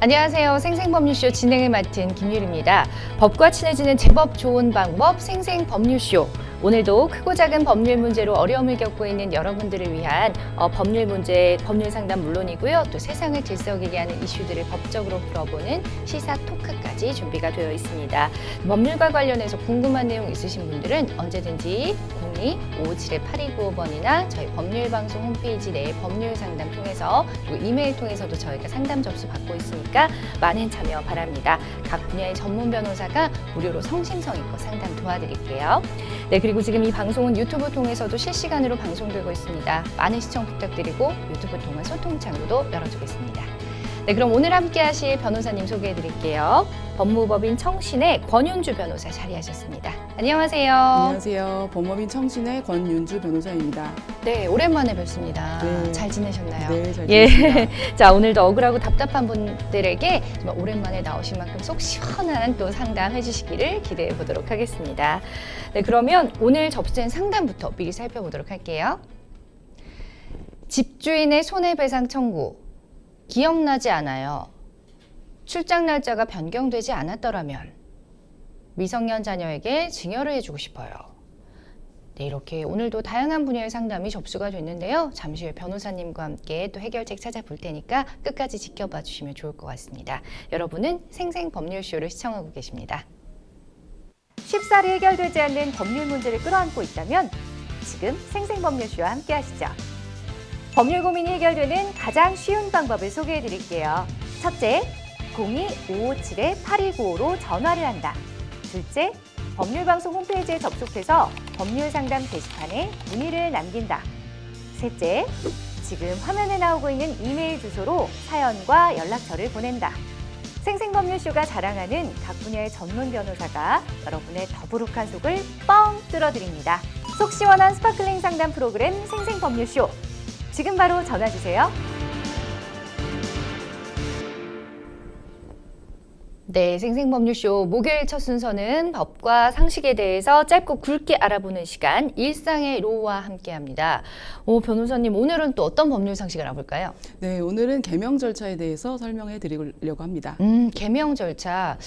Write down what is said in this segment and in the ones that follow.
안녕하세요. 생생법률쇼 진행을 맡은 김유리입니다. 법과 친해지는 제법 좋은 방법 생생법률쇼. 오늘도 크고 작은 법률 문제로 어려움을 겪고 있는 여러분들을 위한 법률 문제, 법률 상담 물론이고요. 또 세상을 들썩이게 하는 이슈들을 법적으로 풀어보는 시사 토크까지 준비가 되어 있습니다. 법률과 관련해서 궁금한 내용 있으신 분들은 언제든지 02-557-8295번이나 저희 법률방송 홈페이지 내 법률 상담 통해서 그리고 이메일 통해서도 저희가 상담 접수 받고 있으니까 많은 참여 바랍니다. 각 분야의 전문 변호사가 무료로 성심성의껏 상담 도와드릴게요. 네, 그리고 지금 이 방송은 유튜브 통해서도 실시간으로 방송되고 있습니다. 많은 시청 부탁드리고 유튜브 통한 소통 창구도 열어두겠습니다. 네, 그럼 오늘 함께 하실 변호사님 소개해 드릴게요. 법무법인 청신의 권윤주 변호사 자리하셨습니다. 안녕하세요. 안녕하세요. 법무법인 청신의 권윤주 변호사입니다. 네, 오랜만에 뵙습니다. 네. 잘 지내셨나요? 네, 잘 지냈습니다. 예. 자, 오늘도 억울하고 답답한 분들에게 정말 오랜만에 나오신 만큼 속 시원한 또 상담 해주시기를 기대해 보도록 하겠습니다. 네, 그러면 오늘 접수된 상담부터 미리 살펴보도록 할게요. 집주인의 손해배상 청구. 기억나지 않아요. 출장 날짜가 변경되지 않았더라면 미성년 자녀에게 증여를 해주고 싶어요. 네, 이렇게 오늘도 다양한 분야의 상담이 접수가 됐는데요. 잠시 후에 변호사님과 함께 또 해결책 찾아볼 테니까 끝까지 지켜봐 주시면 좋을 것 같습니다. 여러분은 생생법률쇼를 시청하고 계십니다. 쉽사리 해결되지 않는 법률 문제를 끌어안고 있다면 지금 생생법률쇼와 함께 하시죠. 법률 고민이 해결되는 가장 쉬운 방법을 소개해 드릴게요. 첫째, 02-557-8295로 전화를 한다. 둘째, 법률방송 홈페이지에 접속해서 법률상담 게시판에 문의를 남긴다. 셋째, 지금 화면에 나오고 있는 이메일 주소로 사연과 연락처를 보낸다. 생생법률쇼가 자랑하는 각 분야의 전문 변호사가 여러분의 더부룩한 속을 뻥 뚫어드립니다. 속 시원한 스파클링 상담 프로그램 생생법률쇼. 지금 바로 전화 주세요. 네, 생생법률쇼 목요일 첫 순서는 법과 상식에 대해서 짧고 굵게 알아보는 시간 일상의 로와 함께합니다. 변호사님, 오늘은 또 어떤 법률 상식 알아볼까요? 네, 오늘은 개명 절차에 대해서 설명해 드리려고 합니다. 개명 절차.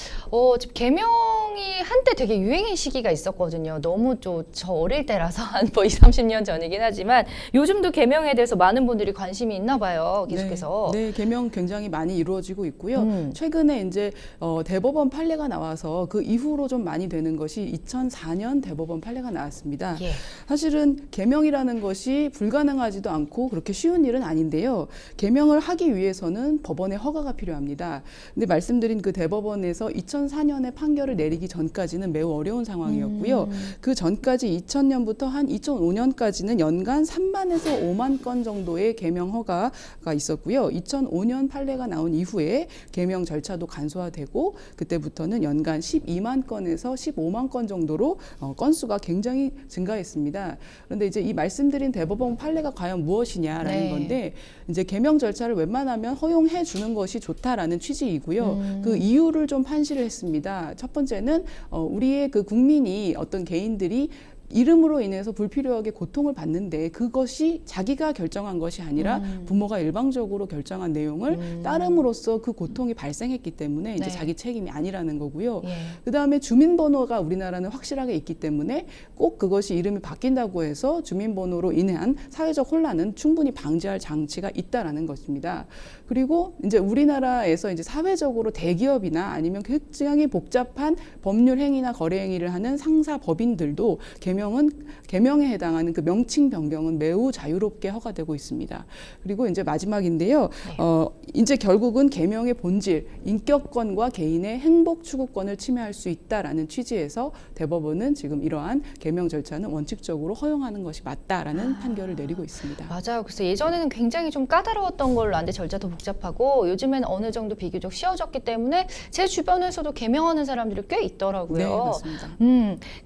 지금 개명이 한때 되게 유행의 시기가 있었거든요. 너무 저 어릴 때라서 한 20, 30년 전이긴 하지만 요즘도 개명에 대해서 많은 분들이 관심이 있나 봐요. 계속해서. 네, 개명 굉장히 많이 이루어지고 있고요. 최근에 이제 대법원 판례가 나와서 그 이후로 좀 많이 되는 것이 2004년 대법원 판례가 나왔습니다. 예. 사실은 개명이라는 것이 불가능하지도 않고 그렇게 쉬운 일은 아닌데요. 개명을 하기 위해서는 법원의 허가가 필요합니다. 근데 말씀드린 그 대법원에서 2004년에 판결을 내리기 전까지는 매우 어려운 상황이었고요. 그 전까지 2000년부터 한 2005년까지는 연간 3만에서 5만 건 정도의 개명 허가가 있었고요. 2005년 판례가 나온 이후에 개명 절차도 간소화되고 그때부터는 연간 12만 건에서 15만 건 정도로 건수가 굉장히 증가했습니다. 그런데 이제 이 말씀드린 대법원 판례가 과연 무엇이냐라는 네. 건데 이제 개명 절차를 웬만하면 허용해 주는 것이 좋다라는 취지이고요. 그 이유를 좀 판시를 했습니다. 첫 번째는 우리의 그 국민이 어떤 개인들이 이름으로 인해서 불필요하게 고통을 받는데 그것이 자기가 결정한 것이 아니라 부모가 일방적으로 결정한 내용을 따름으로써 그 고통이 발생했기 때문에 이제 네. 자기 책임이 아니라는 거고요. 예. 그다음에 주민번호가 우리나라는 확실하게 있기 때문에 꼭 그것이 이름이 바뀐다고 해서 주민번호로 인한 사회적 혼란은 충분히 방지할 장치가 있다라는 것입니다. 그리고 이제 우리나라에서 이제 사회적으로 대기업이나 아니면 굉장히 복잡한 법률 행위나 거래 행위를 하는 상사 법인들도 개명에 해당하는 그 명칭 변경은 매우 자유롭게 허가되고 있습니다. 그리고 이제 마지막인데요. 이제 결국은 개명의 본질, 인격권과 개인의 행복 추구권을 침해할 수 있다라는 취지에서 대법원은 지금 이러한 개명 절차는 원칙적으로 허용하는 것이 맞다라는 판결을 내리고 있습니다. 맞아요. 그래서 예전에는 굉장히 좀 까다로웠던 걸로 아는데 절차도 복잡하고 요즘에는 어느 정도 비교적 쉬워졌기 때문에 제 주변에서도 개명하는 사람들이 꽤 있더라고요. 네, 맞습니다.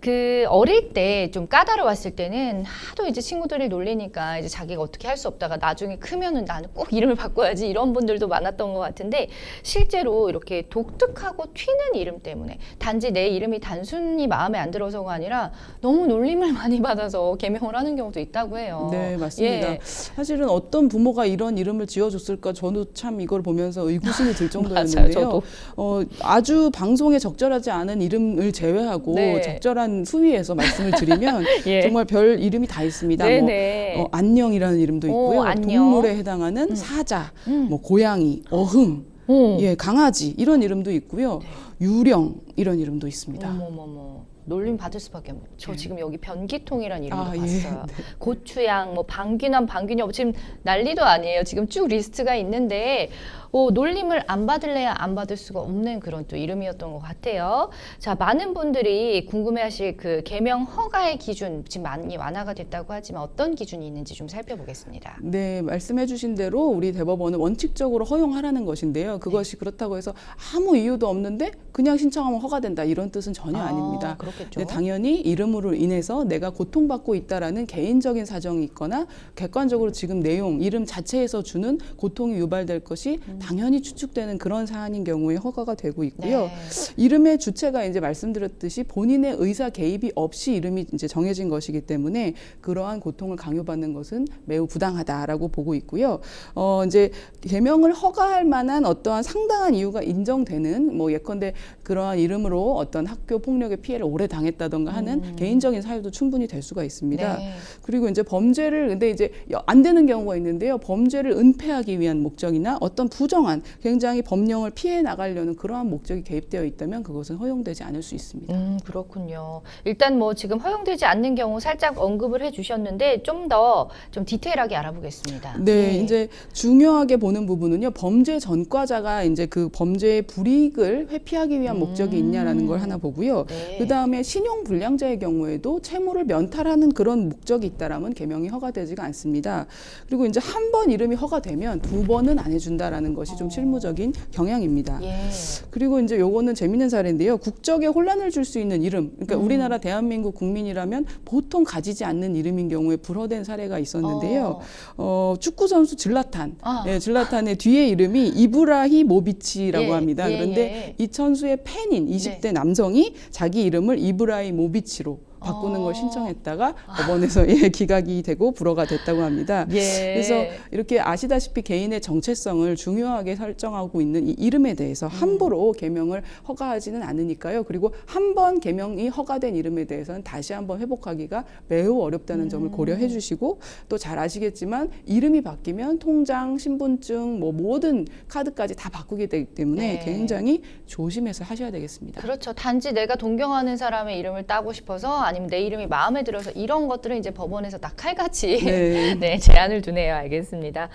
그 어릴 때 이게 좀 까다로웠을 때는 하도 이제 친구들이 놀리니까 이제 자기가 어떻게 할 수 없다가 나중에 크면은 나는 꼭 이름을 바꿔야지 이런 분들도 많았던 것 같은데 실제로 이렇게 독특하고 튀는 이름 때문에 단지 내 이름이 단순히 마음에 안 들어서가 아니라 너무 놀림을 많이 받아서 개명을 하는 경우도 있다고 해요. 네, 맞습니다. 예. 사실은 어떤 부모가 이런 이름을 지어줬을까 저도 참 이걸 보면서 의구심이 들 맞아요, 정도였는데요. 저도. 아주 방송에 적절하지 않은 이름을 제외하고 네. 적절한 수위에서 말씀을 드리면 예. 정말 별 이름이 다 있습니다. 네네. 뭐, 안녕이라는 이름도 있고요. 안녕. 동물에 해당하는 사자, 뭐 고양이, 어흥, 예, 강아지 이런 이름도 있고요. 유령 이런 이름도 있습니다. 어머머머. 놀림 받을 수밖에 없네요. 저 지금 여기 변기통이라는 이름도 아, 예. 봤어요. 고추양, 뭐 방귀남, 방귀녀 지금 난리도 아니에요. 지금 쭉 리스트가 있는데 놀림을 안 받을래야 안 받을 수가 없는 그런 또 이름이었던 것 같아요. 자, 많은 분들이 궁금해하실 그 개명 허가의 기준 지금 많이 완화가 됐다고 하지만 어떤 기준이 있는지 좀 살펴보겠습니다. 네, 말씀해주신 대로 우리 대법원은 원칙적으로 허용하라는 것인데요. 그것이 그렇다고 해서 아무 이유도 없는데 그냥 신청하면 허가된다 이런 뜻은 전혀 아닙니다. 그렇겠죠. 네, 당연히 이름으로 인해서 내가 고통받고 있다라는 개인적인 사정이 있거나 객관적으로 지금 내용, 이름 자체에서 주는 고통이 유발될 것이 당연히 추측되는 그런 사안인 경우에 허가가 되고 있고요. 네. 이름의 주체가 이제 말씀드렸듯이 본인의 의사 개입이 없이 이름이 이제 정해진 것이기 때문에 그러한 고통을 강요받는 것은 매우 부당하다라고 보고 있고요. 이제 개명을 허가할 만한 어떠한 상당한 이유가 인정되는 뭐 예컨대 그러한 이름으로 어떤 학교 폭력의 피해를 오래 당했다던가 하는 개인적인 사유도 충분히 될 수가 있습니다. 네. 그리고 이제 범죄를 근데 이제 안 되는 경우가 있는데요. 범죄를 은폐하기 위한 목적이나 어떤 부정한 굉장히 법령을 피해 나가려는 그러한 목적이 개입되어 있다면 그것은 허용되지 않을 수 있습니다. 그렇군요. 일단 뭐 지금 허용되지 않는 경우 살짝 언급을 해주셨는데 좀 더 좀 디테일하게 알아보겠습니다. 네, 예. 이제 중요하게 보는 부분은요. 범죄 전과자가 이제 그 범죄의 불이익을 회피하기 위한 목적이 있냐라는 걸 하나 보고요. 네. 그 다음에 신용 불량자의 경우에도 채무를 면탈하는 그런 목적이 있다라면 개명이 허가되지가 않습니다. 그리고 이제 한 번 이름이 허가되면 두 번은 안 해준다라는 것이 좀 실무적인 경향입니다. 예. 그리고 이제 요거는 재밌는 사례인데요. 국적에 혼란을 줄 수 있는 이름, 그러니까 우리나라 대한민국 국민이라면 보통 가지지 않는 이름인 경우에 불허된 사례가 있었는데요. 축구 선수 질라탄, 예, 질라탄의 뒤에 이름이 이브라히모비치라고 예, 합니다. 예, 그런데 예. 이 선수의 팬인 20대 남성이 자기 이름을 이브라히모비치로 바꾸는 걸 신청했다가 법원에서 기각이 되고 불허가 됐다고 합니다. 예. 그래서 이렇게 아시다시피 개인의 정체성을 중요하게 설정하고 있는 이 이름에 대해서 함부로 개명을 허가하지는 않으니까요. 그리고 한 번 개명이 허가된 이름에 대해서는 다시 한번 회복하기가 매우 어렵다는 점을 고려해 주시고 또 잘 아시겠지만 이름이 바뀌면 통장, 신분증, 뭐 모든 카드까지 다 바꾸게 되기 때문에 네. 굉장히 조심해서 하셔야 되겠습니다. 그렇죠. 단지 내가 동경하는 사람의 이름을 따고 싶어서 아니면 내 이름이 마음에 들어서 이런 것들은 이제 법원에서 다 칼같이 네. 네, 제한을 두네요. 알겠습니다.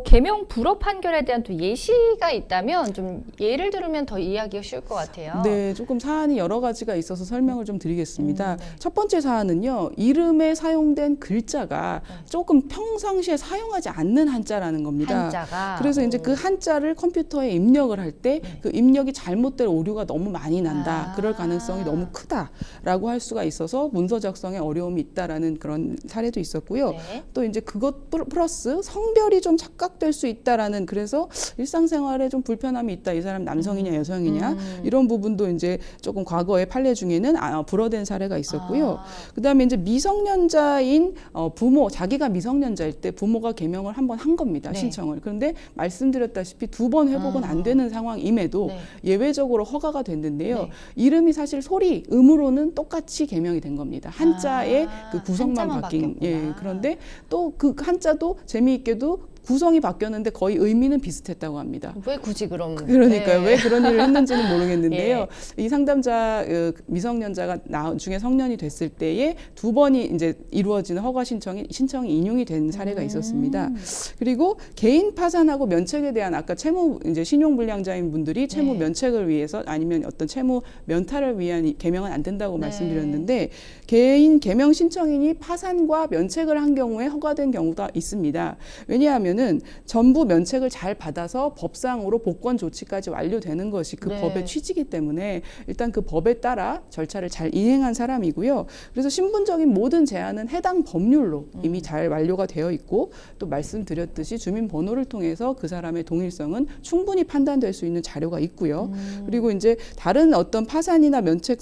개명 불허 판결에 대한 또 예시가 있다면 좀 예를 들으면 더 이해하기가 쉬울 것 같아요. 네, 조금 사안이 여러 가지가 있어서 설명을 좀 드리겠습니다. 첫 번째 사안은요, 이름에 사용된 글자가 조금 평상시에 사용하지 않는 한자라는 겁니다. 한자가. 그래서 이제 그 한자를 컴퓨터에 입력을 할 때 그 입력이 잘못될 오류가 너무 많이 난다. 그럴 가능성이 너무 크다라고 할 수가 있어서 문서 작성에 어려움이 있다라는 그런 사례도 있었고요. 네. 또 이제 그것 플러스 성별이 좀 착각될 수 있다라는 그래서 일상생활에 좀 불편함이 있다. 이 사람 남성이냐 여성이냐 이런 부분도 이제 조금 과거의 판례 중에는 불허된 사례가 있었고요. 그다음에 이제 미성년자인 부모 자기가 미성년자일 때 부모가 개명을 한번 한 겁니다. 네. 신청을. 그런데 말씀드렸다시피 두 번 회복은 안 되는 상황임에도 네. 예외적으로 허가가 됐는데요. 네. 이름이 사실 소리, 음으로는 똑같이 개명이 된 겁니다. 한자의 그 구성만 한자만 바뀐. 바뀌었구나. 그런데 또 그 한자도 재미있게도 구성이 바뀌었는데 거의 의미는 비슷했다고 합니다. 왜 굳이 그럼? 그러니까요. 네. 왜 그런 일을 했는지는 모르겠는데요. 예. 이 상담자 미성년자가 나중에 성년이 됐을 때에 두 번이 이제 이루어지는 허가 신청이 인용이 된 사례가 있었습니다. 그리고 개인 파산하고 면책에 대한 아까 채무 이제 신용불량자인 분들이 채무 네. 면책을 위해서 아니면 어떤 채무 면탈을 위한 개명은 안 된다고 네. 말씀드렸는데 개인 개명 신청인이 파산과 면책을 한 경우에 허가된 경우가 있습니다. 왜냐하면 뭐냐면은 전부 면책을 잘 받아서 법상으로 복권 조치까지 완료되는 것이 그 네. 법의 취지이기 때문에 일단 그 법에 따라 절차를 잘 이행한 사람이고요. 그래서 신분적인 모든 제한은 해당 법률로 이미 잘 완료가 되어 있고 또 말씀드렸듯이 주민번호를 통해서 그 사람의 동일성은 충분히 판단될 수 있는 자료가 있고요. 그리고 이제 다른 어떤 파산이나 면책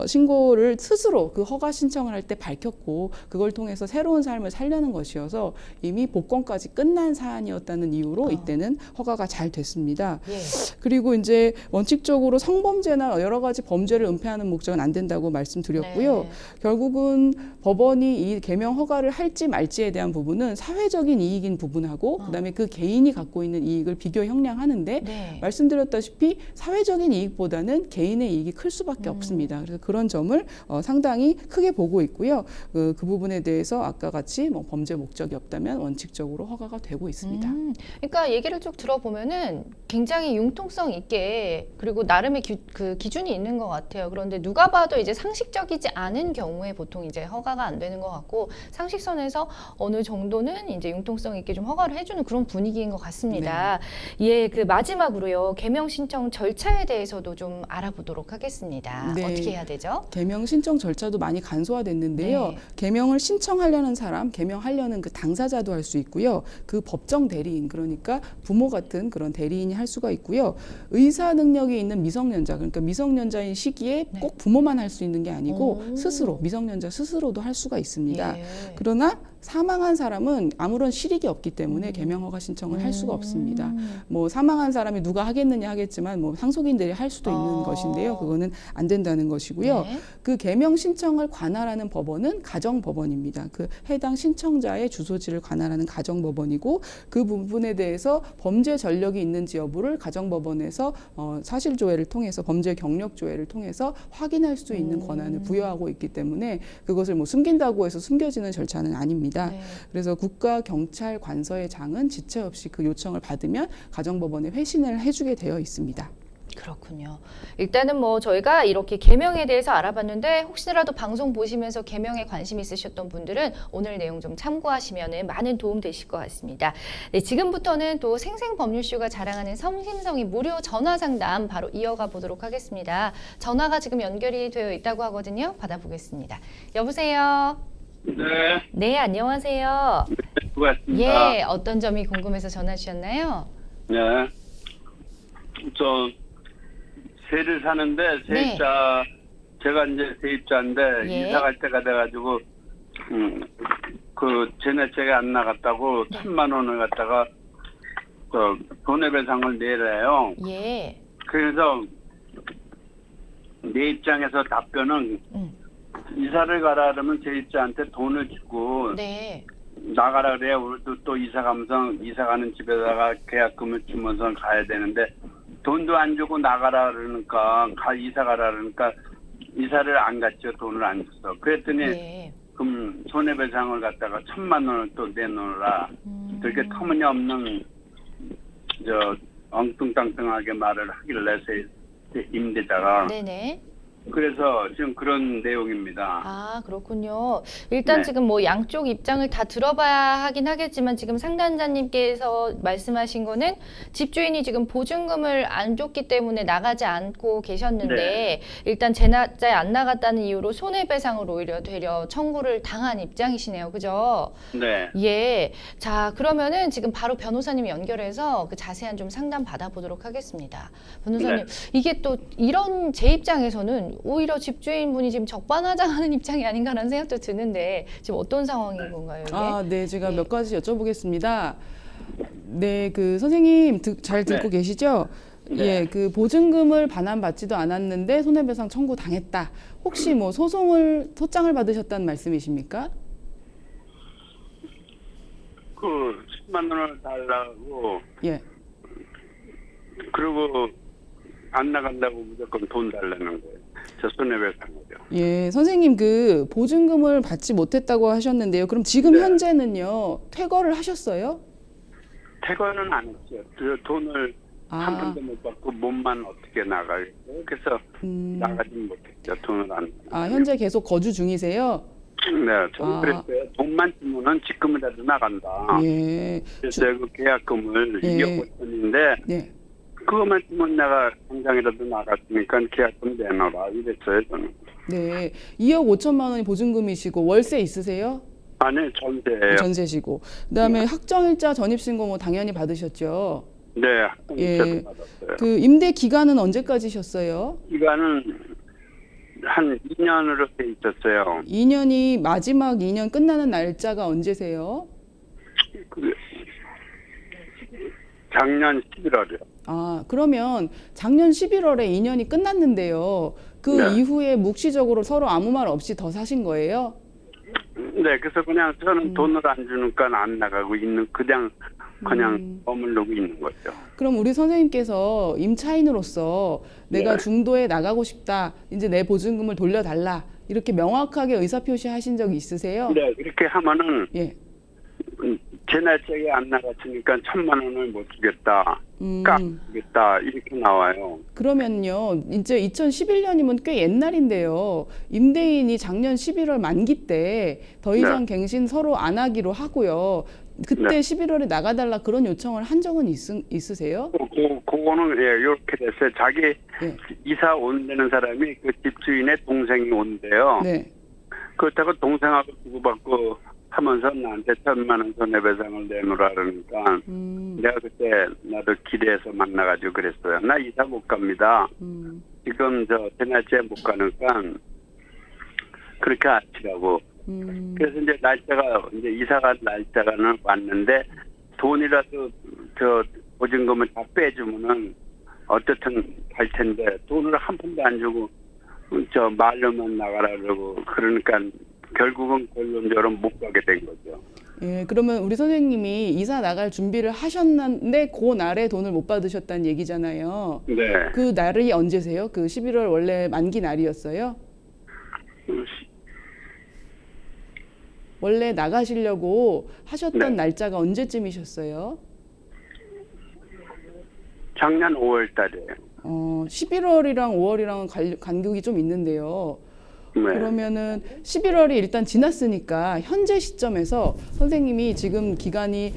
신고를 스스로 그 허가 신청을 할 때 밝혔고 그걸 통해서 새로운 삶을 살려는 것이어서 이미 복권까지 끝난 사안이었다는 이유로 이때는 허가가 잘 됐습니다. 예. 그리고 이제 원칙적으로 성범죄나 여러 가지 범죄를 은폐하는 목적은 안 된다고 말씀드렸고요. 네. 결국은 법원이 이 개명 허가를 할지 말지에 대한 부분은 사회적인 이익인 부분하고 그다음에 그 개인이 갖고 있는 이익을 비교 형량하는데 네. 말씀드렸다시피 사회적인 이익보다는 개인의 이익이 클 수밖에 없습니다. 그래서 그런 점을 상당히 크게 보고 있고요. 그 부분에 대해서 아까 같이 뭐 범죄 목적이 없다면 원칙적으로 허가가 되고 있습니다. 그러니까 얘기를 쭉 들어보면은 굉장히 융통성 있게 그리고 나름의 그 기준이 있는 것 같아요. 그런데 누가 봐도 이제 상식적이지 않은 경우에 보통 이제 허가가 안 되는 것 같고 상식선에서 어느 정도는 이제 융통성 있게 좀 허가를 해주는 그런 분위기인 것 같습니다. 예, 그 마지막으로요 개명 신청 절차에 대해서도 좀 알아보도록 하겠습니다. 네. 어떻게 해야 되죠? 개명 신청 절차도 많이 간소화됐는데요. 네. 개명을 신청하려는 사람, 개명하려는 그 당사자도 할 수 있고요. 그 법정 대리인, 그러니까 부모 같은 그런 대리인이 할 수가 있고요. 의사 능력이 있는 미성년자, 그러니까 미성년자인 시기에 네. 꼭 부모만 할 수 있는 게 아니고 오. 스스로, 미성년자 스스로도 할 수가 있습니다. 예. 그러나 사망한 사람은 아무런 실익이 없기 때문에 개명 허가 신청을 할 수가 없습니다. 뭐 사망한 사람이 누가 하겠느냐 하겠지만 뭐 상속인들이 할 수도 있는 것인데요. 그거는 안 된다는 것이고요. 네. 그 개명 신청을 관할하는 법원은 가정법원입니다. 그 해당 신청자의 주소지를 관할하는 가정법원이고 그 부분에 대해서 범죄 전력이 있는지 여부를 가정법원에서 사실조회를 통해서 범죄 경력 조회를 통해서 확인할 수 있는 권한을 부여하고 있기 때문에 그것을 뭐 숨긴다고 해서 숨겨지는 절차는 아닙니다. 네. 그래서 국가경찰관서의 장은 지체 없이 그 요청을 받으면 가정법원에 회신을 해주게 되어 있습니다. 그렇군요. 일단은 뭐 저희가 이렇게 개명에 대해서 알아봤는데 혹시라도 방송 보시면서 개명에 관심 있으셨던 분들은 오늘 내용 좀 참고하시면 많은 도움 되실 것 같습니다. 네, 지금부터는 또 생생법률쇼가 자랑하는 성심성의 무료 전화 상담 바로 이어가 보도록 하겠습니다. 전화가 지금 연결이 되어 있다고 하거든요. 받아보겠습니다. 여보세요? 네, 네, 안녕하세요. 수고하셨습니다. 예, 어떤 점이 궁금해서 전화 주셨나요? 네. 저 세를 사는데 세입자 제가 이제 세입자인데 예. 이사 갈 때가 돼가지고 그 전세가 안 나갔다고 1,000만 원을 갖다가 저 손해배상을 내래요. 예. 그래서 내 입장에서 답변은 이사를 가라 그러면 세입자한테 돈을 주고 네. 나가라 그래야 우리도 또 이사 가면서 이사 가는 집에다가 계약금을 주면서 가야 되는데 돈도 안 주고 나가라 그러니까 이사 가라 그러니까 이사를 안 갔죠. 돈을 안 줬어. 그랬더니 예. 그럼 손해배상을 갖다가 1,000만 원을 또 내놓으라. 그렇게 터무니없는 저 엉뚱땅땅하게 말을 하길래 임대자가 네네. 그래서 지금 그런 내용입니다. 아, 그렇군요. 일단 네. 지금 뭐 양쪽 입장을 다 들어봐야 하긴 하겠지만 지금 상담자님께서 말씀하신 거는 집주인이 지금 보증금을 안 줬기 때문에 나가지 않고 계셨는데 네. 일단 제 날짜에 안 나갔다는 이유로 손해배상을 오히려 되려 청구를 당한 입장이시네요. 그죠? 네. 예. 자, 그러면은 지금 바로 변호사님 연결해서 그 자세한 좀 상담 받아보도록 하겠습니다. 변호사님, 이게 또 이런 제 입장에서는 오히려 집주인분이 지금 적반하장하는 입장이 아닌가라는 생각도 드는데 지금 어떤 상황인 건가요, 이게? 아, 네, 제가 예. 몇 가지 여쭤보겠습니다. 네, 그 선생님 잘 듣고 네. 계시죠? 네. 예, 그 보증금을 반환받지도 않았는데 손해배상 청구 당했다. 혹시 뭐 소장을 받으셨다는 말씀이십니까? 그 10만 원을 달라고 예. 그리고 안 나간다고 무조건 돈 달라는 거예요. 저 손해배상이죠. 예, 선생님 그 보증금을 받지 못했다고 하셨는데요. 그럼 지금 네. 현재는요, 퇴거를 하셨어요? 퇴거는 안 했죠. 그 돈을 한 아, 푼도 못 받고 몸만 어떻게 나가겠어요. 그래서 나가지 못했죠. 돈을 안. 현재 계속 거주 중이세요? 네, 저는 그랬어요. 돈만 주면은 지금이라도 나간다. 예. 그래서 그 계약금을 예. 2억 5천인데 예. 그것만 주면 내가 당장이라도 나갔으니까 계약금 내놔라 이랬어요 저는. 네. 2억 5천만 원이 보증금이시고 월세 있으세요? 아니 전세예요. 전세시고. 그다음에 확정일자 전입신고 뭐 당연히 받으셨죠. 네, 예. 학생제도 받았어요. 그 임대 기간은 언제까지셨어요? 기간은 한 2년으로 돼 있었어요. 2년이 마지막 2년 끝나는 날짜가 언제세요? 그 작년 11월이요. 아, 그러면 작년 11월에 2년이 끝났는데요. 그 네. 이후에 묵시적으로 서로 아무 말 없이 더 사신 거예요? 네, 그래서 그냥 저는 돈을 안 주니까 안 나가고 있는 그냥 머무르고 있는 거죠. 그럼 우리 선생님께서 임차인으로서 내가 네. 중도에 나가고 싶다. 이제 내 보증금을 돌려달라. 이렇게 명확하게 의사표시 하신 적 있으세요? 네, 그렇게 하면은 예. 제 날짜에 안 나갔으니까 1,000만 원을 못 주겠다. 음. 깎겠다. 이렇게 나와요. 그러면요, 이제 2011년이면 꽤 옛날인데요. 임대인이 작년 11월 만기 때 더 이상 갱신 서로 안 하기로 하고요. 그때 네. 11월에 나가달라 그런 요청을 한 적은 있으세요? 그거는 예, 이렇게 됐어요. 자기 예. 이사 온다는 사람이 그 집주인의 동생이 온대요. 네. 그렇다고 동생하고 주고받고 하면서 나한테 1,000만 원 손해배상을 내놓으라 그러니까 내가 그때 나도 길에서 만나가지고 그랬어요. 나 이사 못 갑니다. 지금 제 날짜에 못 가니까 그렇게 아치라고. 그래서 이제 날짜가 이제 이사가 날짜가는 왔는데 돈이라도 보증금을 다 빼주면은 어떻든 갈 텐데 돈을 한 푼도 안 주고 말로만 나가라 그러고 그러니까 결국은 결론적으로 못 가게 된 거죠. 예, 그러면 우리 선생님이 이사 나갈 준비를 하셨는데 그 날에 돈을 못 받으셨다는 얘기잖아요. 네. 그 날이 언제세요? 그 11월 원래 만기 날이었어요? 원래 나가시려고 하셨던 네. 날짜가 언제쯤이셨어요? 작년 5월 달이에요. 11월이랑 5월이랑 간격이 좀 있는데요. 네. 그러면은 11월이 일단 지났으니까 현재 시점에서 선생님이 지금 기간이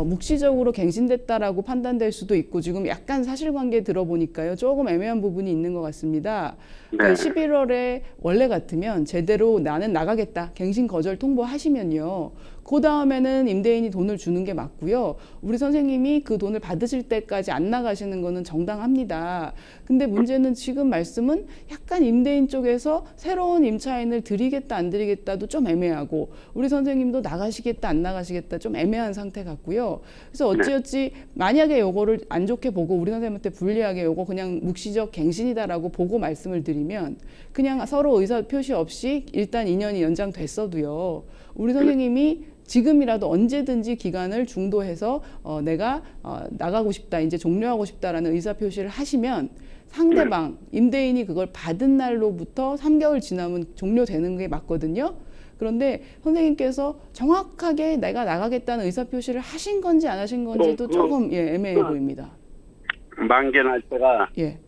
묵시적으로 갱신됐다라고 판단될 수도 있고 지금 약간 사실관계 들어보니까요 조금 애매한 부분이 있는 것 같습니다. 그러니까 네. 11월에 원래 같으면 제대로 나는 나가겠다 갱신 거절 통보하시면요. 그 다음에는 임대인이 돈을 주는 게 맞고요. 우리 선생님이 그 돈을 받으실 때까지 안 나가시는 거는 정당합니다. 근데 문제는 지금 말씀은 약간 임대인 쪽에서 새로운 임차인을 드리겠다 안 드리겠다도 좀 애매하고 우리 선생님도 나가시겠다 안 나가시겠다 좀 애매한 상태 같고요. 그래서 어찌어찌 만약에 요거를 안 좋게 보고 우리 선생님한테 불리하게 요거 그냥 묵시적 갱신이다라고 보고 말씀을 드리면 그냥 서로 의사 표시 없이 일단 2년이 연장됐어도요. 우리 선생님이 지금이라도 언제든지 기간을 중도해서 내가 나가고 싶다, 이제 종료하고 싶다라는 의사 표시를 하시면 상대방 임대인이 그걸 받은 날로부터 3개월 지나면 종료되는 게 맞거든요. 그런데 선생님께서 정확하게 내가 나가겠다는 의사 표시를 하신 건지 안 하신 건지도 조금 애매해 보입니다. 만기 날짜가 예.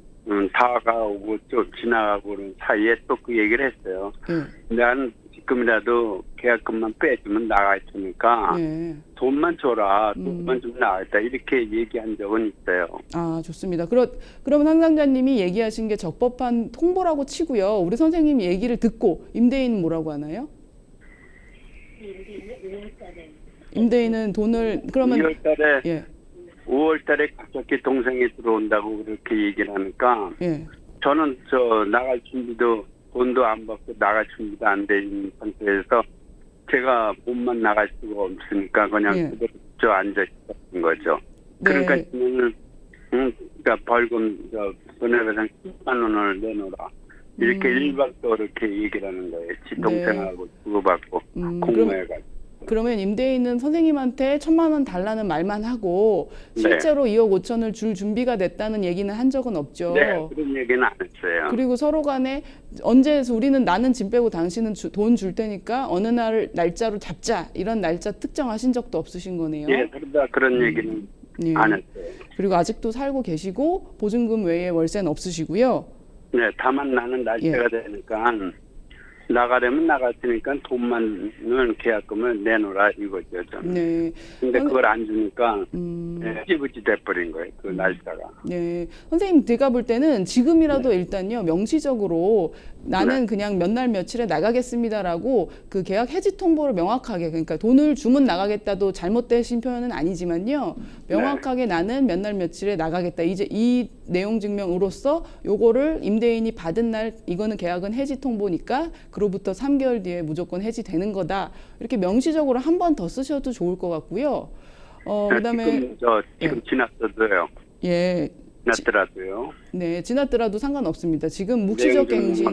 다가오고 좀 지나가고 그런 사이에 또 그 얘기를 했어요. 예. 난 지금이라도 계약금만 빼주면 나가있으니까 예. 돈만 줘라. 돈만 주면 나가겠다. 이렇게 얘기한 적은 있어요. 아, 좋습니다. 그러면 상담자님이 얘기하신 게 적법한 통보라고 치고요. 우리 선생님 얘기를 듣고 임대인은 뭐라고 하나요? 임대인은 돈을 그러면 2월달에 예. 5월달에 갑자기 동생이 들어온다고 그렇게 얘기를 하니까 예. 저는 나갈 준비도 돈도 안 받고 나갈 준비도 안 돼 있는 상태에서 제가 몸만 나갈 수가 없으니까 그냥 예. 그대로 앉아 있었던 거죠. 네. 그러니까 저는 그러니까 벌금 손해배상 10만 원을 내놓으라. 이렇게 일박도 이렇게 얘기를 하는 거예요. 지 동생하고 주고받고 공모해가지고. 그러면 임대인은 선생님한테 1,000만 원 달라는 말만 하고 실제로 2억 5천을 줄 준비가 됐다는 얘기는 한 적은 없죠. 네, 그런 얘기는 안 했어요. 그리고 서로 간에 우리는 나는 짐 빼고 당신은 돈 줄 테니까 어느 날짜로 잡자 이런 날짜 특정하신 적도 없으신 거네요. 예, 그러다 그런 얘기는 예. 안 했어요. 그리고 아직도 살고 계시고 보증금 외에 월세는 없으시고요. 네, 다만 나는 날짜가 되니까 나가려면 나갈 테니까 돈만은 계약금을 내놓으라 이거죠. 저는. 네. 근데 그걸 안 주니까 음. 찌부찌 돼버린 거예요. 그 날짜가. 네. 선생님, 제가 볼 때는 지금이라도 일단요, 명시적으로 나는 그냥 몇 날 며칠에 나가겠습니다라고 그 계약 해지 통보를 명확하게, 그러니까 돈을 주면 나가겠다도 잘못되신 표현은 아니지만요, 명확하게 나는 몇 날 며칠에 나가겠다. 이제 이 내용 증명으로서 요거를 임대인이 받은 날, 이거는 계약은 해지 통보니까 그로부터 3개월 뒤에 무조건 해지되는 거다. 이렇게 명시적으로 한 번 더 쓰셔도 좋을 것 같고요. 그다음에 지금 지났어도요. 예. 지났더라도요. 네, 지났더라도 상관없습니다. 지금 묵시적 갱신에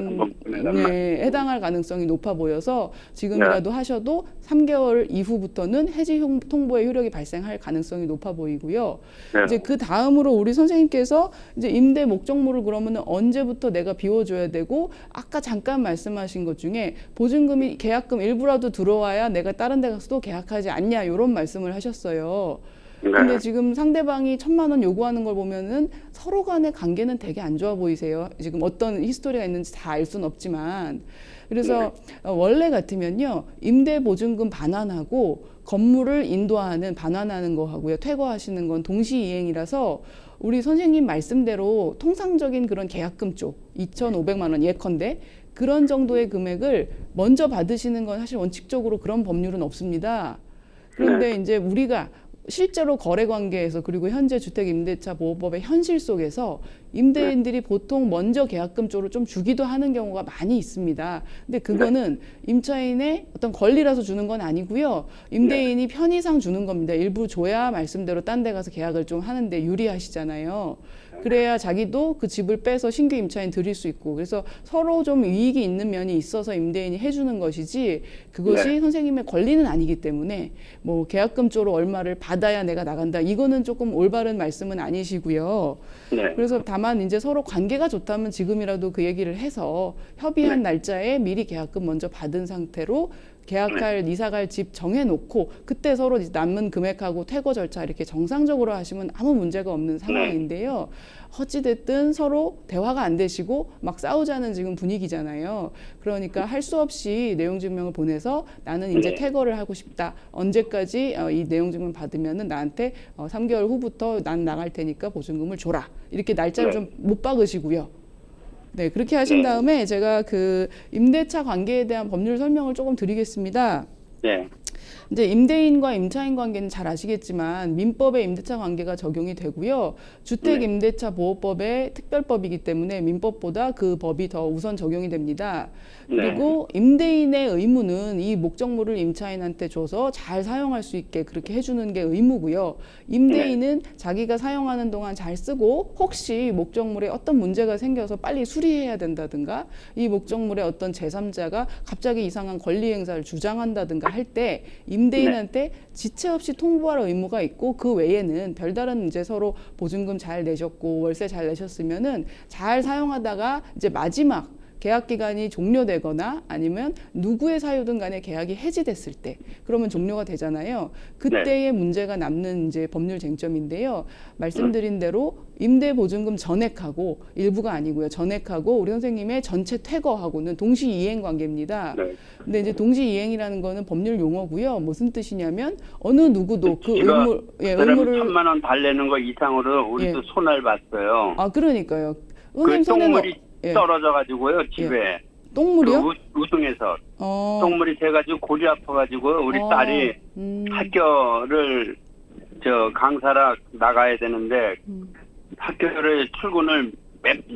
해당할 가능성이 높아 보여서 지금이라도 하셔도 3개월 이후부터는 해지 통보의 효력이 발생할 가능성이 높아 보이고요. 네. 이제 그 다음으로 우리 선생님께서 이제 임대 목적물을 그러면은 언제부터 내가 비워줘야 되고, 아까 잠깐 말씀하신 것 중에 보증금이 계약금 일부라도 들어와야 내가 다른 데 가서도 계약하지 않냐, 이런 말씀을 하셨어요. 근데 지금 상대방이 1,000만 원 요구하는 걸 보면은 서로 간의 관계는 되게 안 좋아 보이세요. 지금 어떤 히스토리가 있는지 다 알 수는 없지만. 그래서 원래 같으면요, 임대 보증금 반환하고 건물을 인도하는, 반환하는 거 하고요, 퇴거하시는 건 동시이행이라서 우리 선생님 말씀대로 통상적인 그런 계약금 쪽 2,500만 원 예컨대 그런 정도의 금액을 먼저 받으시는 건 사실 원칙적으로 그런 법률은 없습니다. 그런데 이제 우리가 실제로 거래 관계에서, 그리고 현재 주택임대차 보호법의 현실 속에서 임대인들이 보통 먼저 계약금 쪽으로 좀 주기도 하는 경우가 많이 있습니다. 근데 그거는 임차인의 어떤 권리라서 주는 건 아니고요, 임대인이 편의상 주는 겁니다. 일부 줘야 말씀대로 딴 데 가서 계약을 좀 하는데 유리하시잖아요. 그래야 자기도 그 집을 빼서 신규 임차인 드릴 수 있고, 그래서 서로 좀 이익이 있는 면이 있어서 임대인이 해주는 것이지, 그것이 선생님의 권리는 아니기 때문에 뭐 계약금 쪽으로 얼마를 받아야 내가 나간다, 이거는 조금 올바른 말씀은 아니시고요. 그래서 다만 이제 서로 관계가 좋다면 지금이라도 그 얘기를 해서 협의한 날짜에 미리 계약금 먼저 받은 상태로 계약할 이사갈 집 정해놓고 그때 서로 남는 금액하고 퇴거 절차 이렇게 정상적으로 하시면 아무 문제가 없는 상황인데요. 어찌됐든 서로 대화가 안 되시고 막 싸우자는 지금 분위기잖아요. 그러니까 할 수 없이 내용증명을 보내서 나는 이제 퇴거를 하고 싶다. 언제까지 이 내용증명 받으면은 나한테 3개월 후부터 난 나갈 테니까 보증금을 줘라. 이렇게 날짜를 좀 못 박으시고요. 네, 그렇게 하신 다음에 제가 그 임대차 관계에 대한 법률 설명을 조금 드리겠습니다. 네. 이제 임대인과 임차인 관계는 잘 아시겠지만 민법의 임대차 관계가 적용이 되고요. 주택임대차보호법의 특별법이기 때문에 민법보다 그 법이 더 우선 적용이 됩니다. 그리고 임대인의 의무는 이 목적물을 임차인한테 줘서 잘 사용할 수 있게 그렇게 해주는 게 의무고요. 임대인은 자기가 사용하는 동안 잘 쓰고 혹시 목적물에 어떤 문제가 생겨서 빨리 수리해야 된다든가 이 목적물의 어떤 제3자가 갑자기 이상한 권리 행사를 주장한다든가 할 때 임대인한테 지체 없이 통보할 의무가 있고, 그 외에는 별다른 이제 서로 보증금 잘 내셨고 월세 잘 내셨으면은 잘 사용하다가 이제 마지막 계약 기간이 종료되거나 아니면 누구의 사유든 간에 계약이 해지됐을 때 그러면 종료가 되잖아요. 그때의 문제가 남는 이제 법률 쟁점인데요. 말씀드린 대로 임대 보증금 전액하고 일부가 아니고요. 전액하고 우리 선생님의 전체 퇴거하고는 동시 이행 관계입니다. 근데 이제 동시 이행이라는 거는 법률 용어고요. 무슨 뜻이냐면 어느 누구도 그 의무를 1,000만 원 달래는 거 이상으로 우리도 손해를 봤어요. 아, 그러니까요. 그 똥물이 떨어져 가지고요, 집에. 똥물이요? 그 우승에서 똥물이 돼가지고 골이 아파가지고 우리 딸이 학교를 강사라 나가야 되는데 학교를 출근을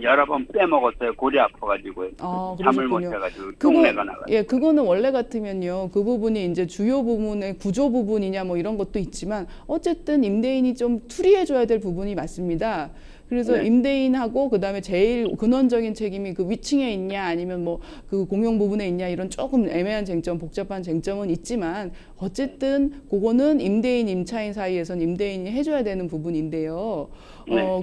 여러 번 빼먹었어요. 골이 아파가지고요. 잠을 못 자가지고 똥내가 나가. 예, 그거는 원래 같으면요. 그 부분이 이제 주요 부분의 구조 부분이냐 뭐 이런 것도 있지만 어쨌든 임대인이 좀 투리해줘야 될 부분이 맞습니다. 그래서 임대인하고 그다음에 제일 근원적인 책임이 그 위층에 있냐 아니면 뭐 그 공용 부분에 있냐 이런 조금 애매한 쟁점, 복잡한 쟁점은 있지만 어쨌든 그거는 임대인, 임차인 사이에선 임대인이 해줘야 되는 부분인데요.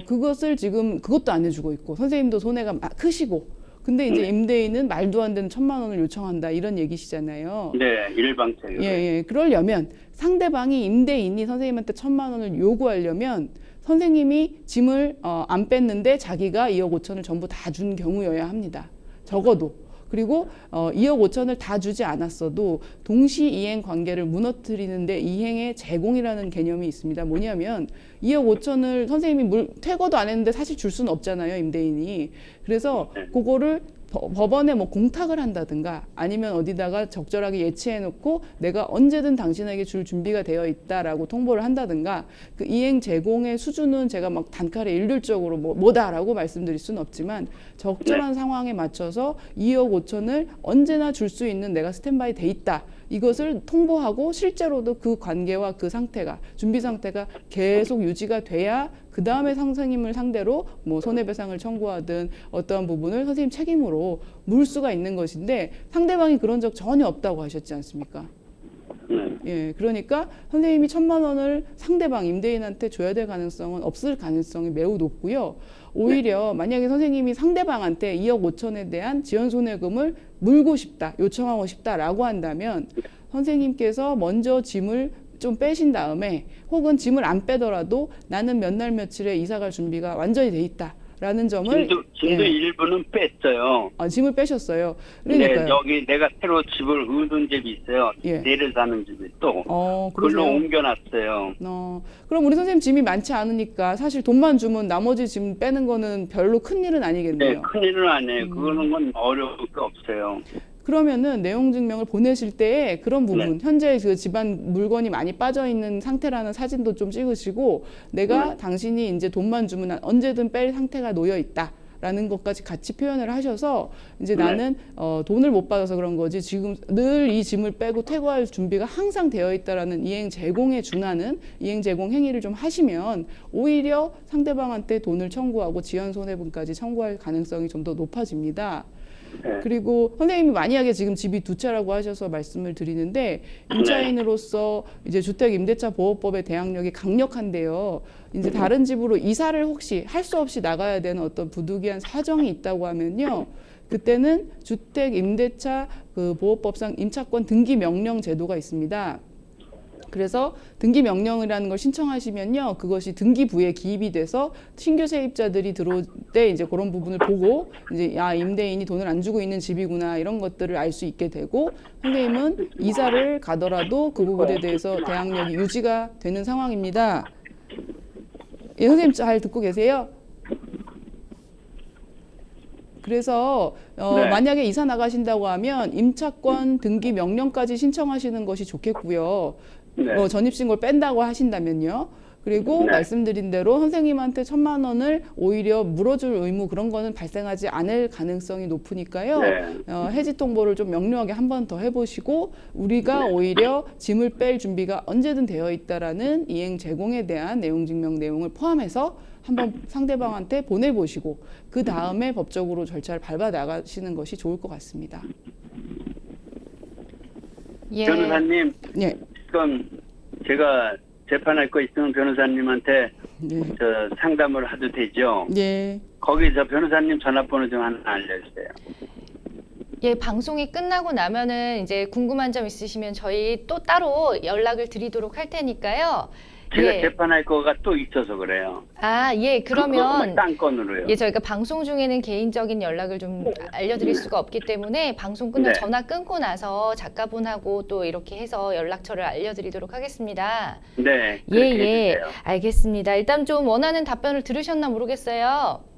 그것을 지금 그것도 안 해주고 있고 선생님도 손해가 크시고 근데 이제 임대인은 말도 안 되는 1,000만 원을 요청한다 이런 얘기시잖아요. 네, 일방적으로. 예. 그러려면 상대방이 임대인이 선생님한테 1,000만 원을 요구하려면 선생님이 짐을 안 뺐는데 자기가 2억 5천을 전부 다 준 경우여야 합니다. 적어도. 그리고 2억 5천을 다 주지 않았어도 동시 이행 관계를 무너뜨리는데 이행의 제공이라는 개념이 있습니다. 뭐냐면 2억 5천을 선생님이 퇴거도 안 했는데 사실 줄 수는 없잖아요, 임대인이. 그래서 그거를 법원에 뭐 공탁을 한다든가 아니면 어디다가 적절하게 예치해 놓고 내가 언제든 당신에게 줄 준비가 되어 있다라고 통보를 한다든가 그 이행 제공의 수준은 제가 막 단칼에 일률적으로 뭐다라고 말씀드릴 수는 없지만 적절한 상황에 맞춰서 2억 5천을 언제나 줄 수 있는 내가 스탠바이 돼 있다. 이것을 통보하고 실제로도 그 관계와 그 상태가 준비 상태가 계속 유지가 돼야 그 다음에 선생님을 상대로 뭐 손해배상을 청구하든 어떠한 부분을 선생님 책임으로 물 수가 있는 것인데 상대방이 그런 적 전혀 없다고 하셨지 않습니까? 예, 그러니까 선생님이 1,000만 원을 상대방 임대인한테 줘야 될 가능성은 없을 가능성이 매우 높고요. 오히려 만약에 선생님이 상대방한테 2억 5천에 대한 지연손해금을 물고 싶다, 요청하고 싶다라고 한다면 선생님께서 먼저 짐을 좀 빼신 다음에 혹은 짐을 안 빼더라도 나는 몇 날 며칠에 이사갈 준비가 완전히 돼 있다라는 점을 짐도 일부는 뺐어요. 짐을 빼셨어요. 네, 그러니까요. 여기 내가 새로 집을 얻은 집이 있어요. 예. 내를 사는 집이 또 그걸로 그러세요? 옮겨놨어요. 그럼 우리 선생님 짐이 많지 않으니까 사실 돈만 주면 나머지 짐 빼는 거는 별로 큰 일은 아니겠네요. 네, 큰일은 아니에요. 그거는 건 어려울 게 없어요. 그러면은 내용 증명을 보내실 때에 그런 부분 현재 그 집안 물건이 많이 빠져 있는 상태라는 사진도 좀 찍으시고 내가 당신이 이제 돈만 주면 언제든 뺄 상태가 놓여 있다. 라는 것까지 같이 표현을 하셔서 이제 나는 돈을 못 받아서 그런 거지 지금 늘 이 짐을 빼고 퇴거할 준비가 항상 되어 있다라는 이행 제공에 준하는 이행 제공 행위를 좀 하시면 오히려 상대방한테 돈을 청구하고 지연 손해분까지 청구할 가능성이 좀 더 높아집니다. 그리고 선생님이 만약에 지금 집이 두 채라고 하셔서 말씀을 드리는데 임차인으로서 이제 주택임대차보호법의 대항력이 강력한데요. 이제 다른 집으로 이사를 혹시 할 수 없이 나가야 되는 어떤 부득이한 사정이 있다고 하면요. 그때는 주택임대차 그 보호법상 임차권 등기 명령 제도가 있습니다. 그래서 등기 명령이라는 걸 신청하시면요, 그것이 등기부에 기입이 돼서 신규 세입자들이 들어올 때 이제 그런 부분을 보고 이제 임대인이 돈을 안 주고 있는 집이구나 이런 것들을 알 수 있게 되고 선생님은 이사를 가더라도 그 부분에 대해서 대항력이 유지가 되는 상황입니다. 예, 선생님 잘 듣고 계세요? 그래서 만약에 이사 나가신다고 하면 임차권 등기 명령까지 신청하시는 것이 좋겠고요. 전입신고를 뺀다고 하신다면요. 그리고 말씀드린 대로 선생님한테 1,000만 원을 오히려 물어줄 의무 그런 거는 발생하지 않을 가능성이 높으니까요. 해지 통보를 좀 명료하게 한 번 더 해보시고 우리가 오히려 짐을 뺄 준비가 언제든 되어 있다라는 이행 제공에 대한 내용 증명 내용을 포함해서 한번 상대방한테 보내보시고 그 다음에 법적으로 절차를 밟아 나가시는 것이 좋을 것 같습니다. 예. 변호사님, 네. 지금 제가 재판할 거 있으면 변호사님한테 상담을 해도 되죠? 네. 거기 변호사님 전화번호 좀 하나 알려주세요. 예, 방송이 끝나고 나면은 이제 궁금한 점 있으시면 저희 또 따로 연락을 드리도록 할 테니까요. 제가 재판할 거가 또 있어서 그래요. 예, 그러면 딴 건으로요. 예, 저희가 방송 중에는 개인적인 연락을 좀 알려드릴 수가 없기 때문에 방송 끝나 전화 끊고 나서 작가분하고 또 이렇게 해서 연락처를 알려드리도록 하겠습니다. 네. 예, 알겠습니다. 일단 좀 원하는 답변을 들으셨나 모르겠어요.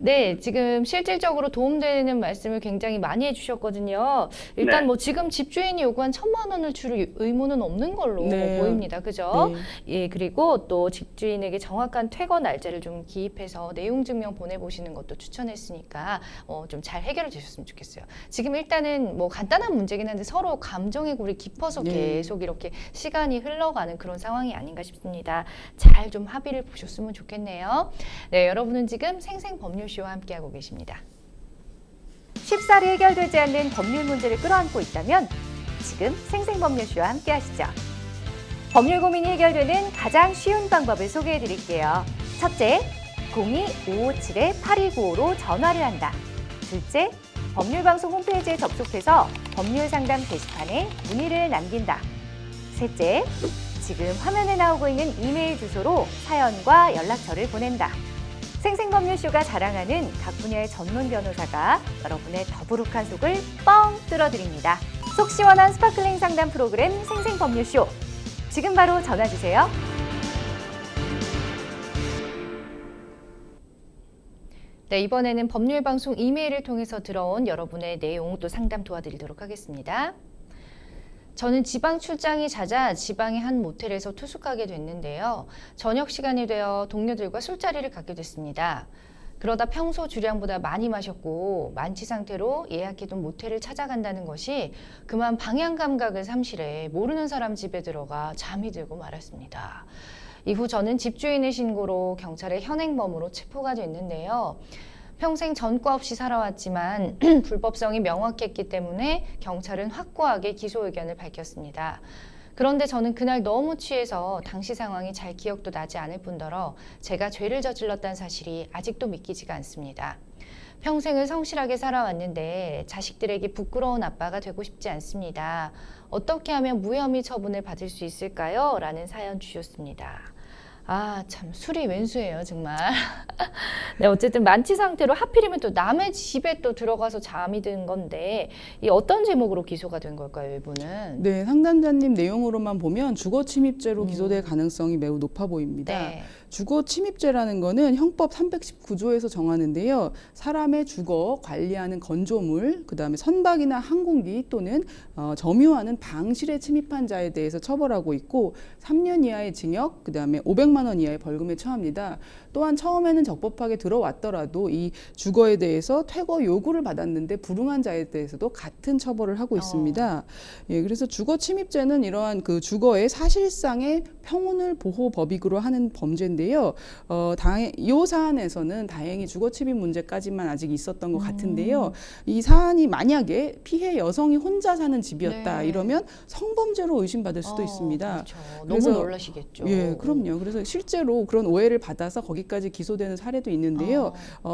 네, 지금 실질적으로 도움되는 말씀을 굉장히 많이 해주셨거든요. 일단 뭐 지금 집주인이 요구한 1,000만 원을 줄 의무는 없는 걸로 보입니다. 그죠? 예, 그리고 또 집주인에게 정확한 퇴거 날짜를 좀 기입해서 내용 증명 보내보시는 것도 추천했으니까 좀 잘 해결해 주셨으면 좋겠어요. 지금 일단은 뭐 간단한 문제긴 한데 서로 감정의 골이 깊어서 계속 이렇게 시간이 흘러가는 그런 상황이 아닌가 싶습니다. 잘 좀 합의를 보셨으면 좋겠네요. 네, 여러분은 지금 생생법률쇼와 함께하고 계십니다. 쉽사리 해결되지 않는 법률 문제를 끌어안고 있다면 지금 생생법률쇼와 함께하시죠. 법률 고민이 해결되는 가장 쉬운 방법을 소개해드릴게요. 첫째, 02-557-8295로 전화를 한다. 둘째, 법률방송 홈페이지에 접속해서 법률상담 게시판에 문의를 남긴다. 셋째, 지금 화면에 나오고 있는 이메일 주소로 사연과 연락처를 보낸다. 생생법률쇼가 자랑하는 각 분야의 전문 변호사가 여러분의 더부룩한 속을 뻥 뚫어드립니다. 속 시원한 스파클링 상담 프로그램 생생법률쇼. 지금 바로 전화주세요. 네, 이번에는 법률방송 이메일을 통해서 들어온 여러분의 내용 또 상담 도와드리도록 하겠습니다. 저는 지방 출장이 잦아 지방의 한 모텔에서 투숙하게 됐는데요. 저녁 시간이 되어 동료들과 술자리를 갖게 됐습니다. 그러다 평소 주량보다 많이 마셨고 만취 상태로 예약해둔 모텔을 찾아간다는 것이 그만 방향 감각을 상실해 모르는 사람 집에 들어가 잠이 들고 말았습니다. 이후 저는 집주인의 신고로 경찰의 현행범으로 체포가 됐는데요. 평생 전과 없이 살아왔지만 불법성이 명확했기 때문에 경찰은 확고하게 기소 의견을 밝혔습니다. 그런데 저는 그날 너무 취해서 당시 상황이 잘 기억도 나지 않을 뿐더러 제가 죄를 저질렀다는 사실이 아직도 믿기지가 않습니다. 평생을 성실하게 살아왔는데 자식들에게 부끄러운 아빠가 되고 싶지 않습니다. 어떻게 하면 무혐의 처분을 받을 수 있을까요? 라는 사연 주셨습니다. 아, 참 술이 웬수예요, 정말. 네, 어쨌든 만취 상태로 하필이면 또 남의 집에 또 들어가서 잠이 든 건데 이 어떤 제목으로 기소가 된 걸까요, 이분은? 네, 상담자님 내용으로만 보면 주거 침입죄로 기소될 가능성이 매우 높아 보입니다. 네. 주거 침입죄라는 거는 형법 319조에서 정하는데요. 사람의 주거, 관리하는 건조물, 그다음에 선박이나 항공기 또는 점유하는 방실에 침입한 자에 대해서 처벌하고 있고 3년 이하의 징역, 그다음에 500만 원 이하의 벌금에 처합니다. 또한 처음에는 적법하게 들어왔더라도 이 주거에 대해서 퇴거 요구를 받았는데 불응한 자에 대해서도 같은 처벌을 하고 있습니다. 예, 그래서 주거 침입죄는 이러한 그 주거의 사실상의 평온을 보호 법익으로 하는 범죄인데요. 이 사안에서는 다행히 주거 침입 문제까지만 아직 있었던 것 같은데요. 이 사안이 만약에 피해 여성이 혼자 사는 집이었다 네. 이러면 성범죄로 의심받을 수도 있습니다. 그렇죠. 너무 그래서 놀라시겠죠. 예, 그럼요. 그래서 실제로 그런 오해를 받아서 거기까지 기소되는 사례도 있는데요.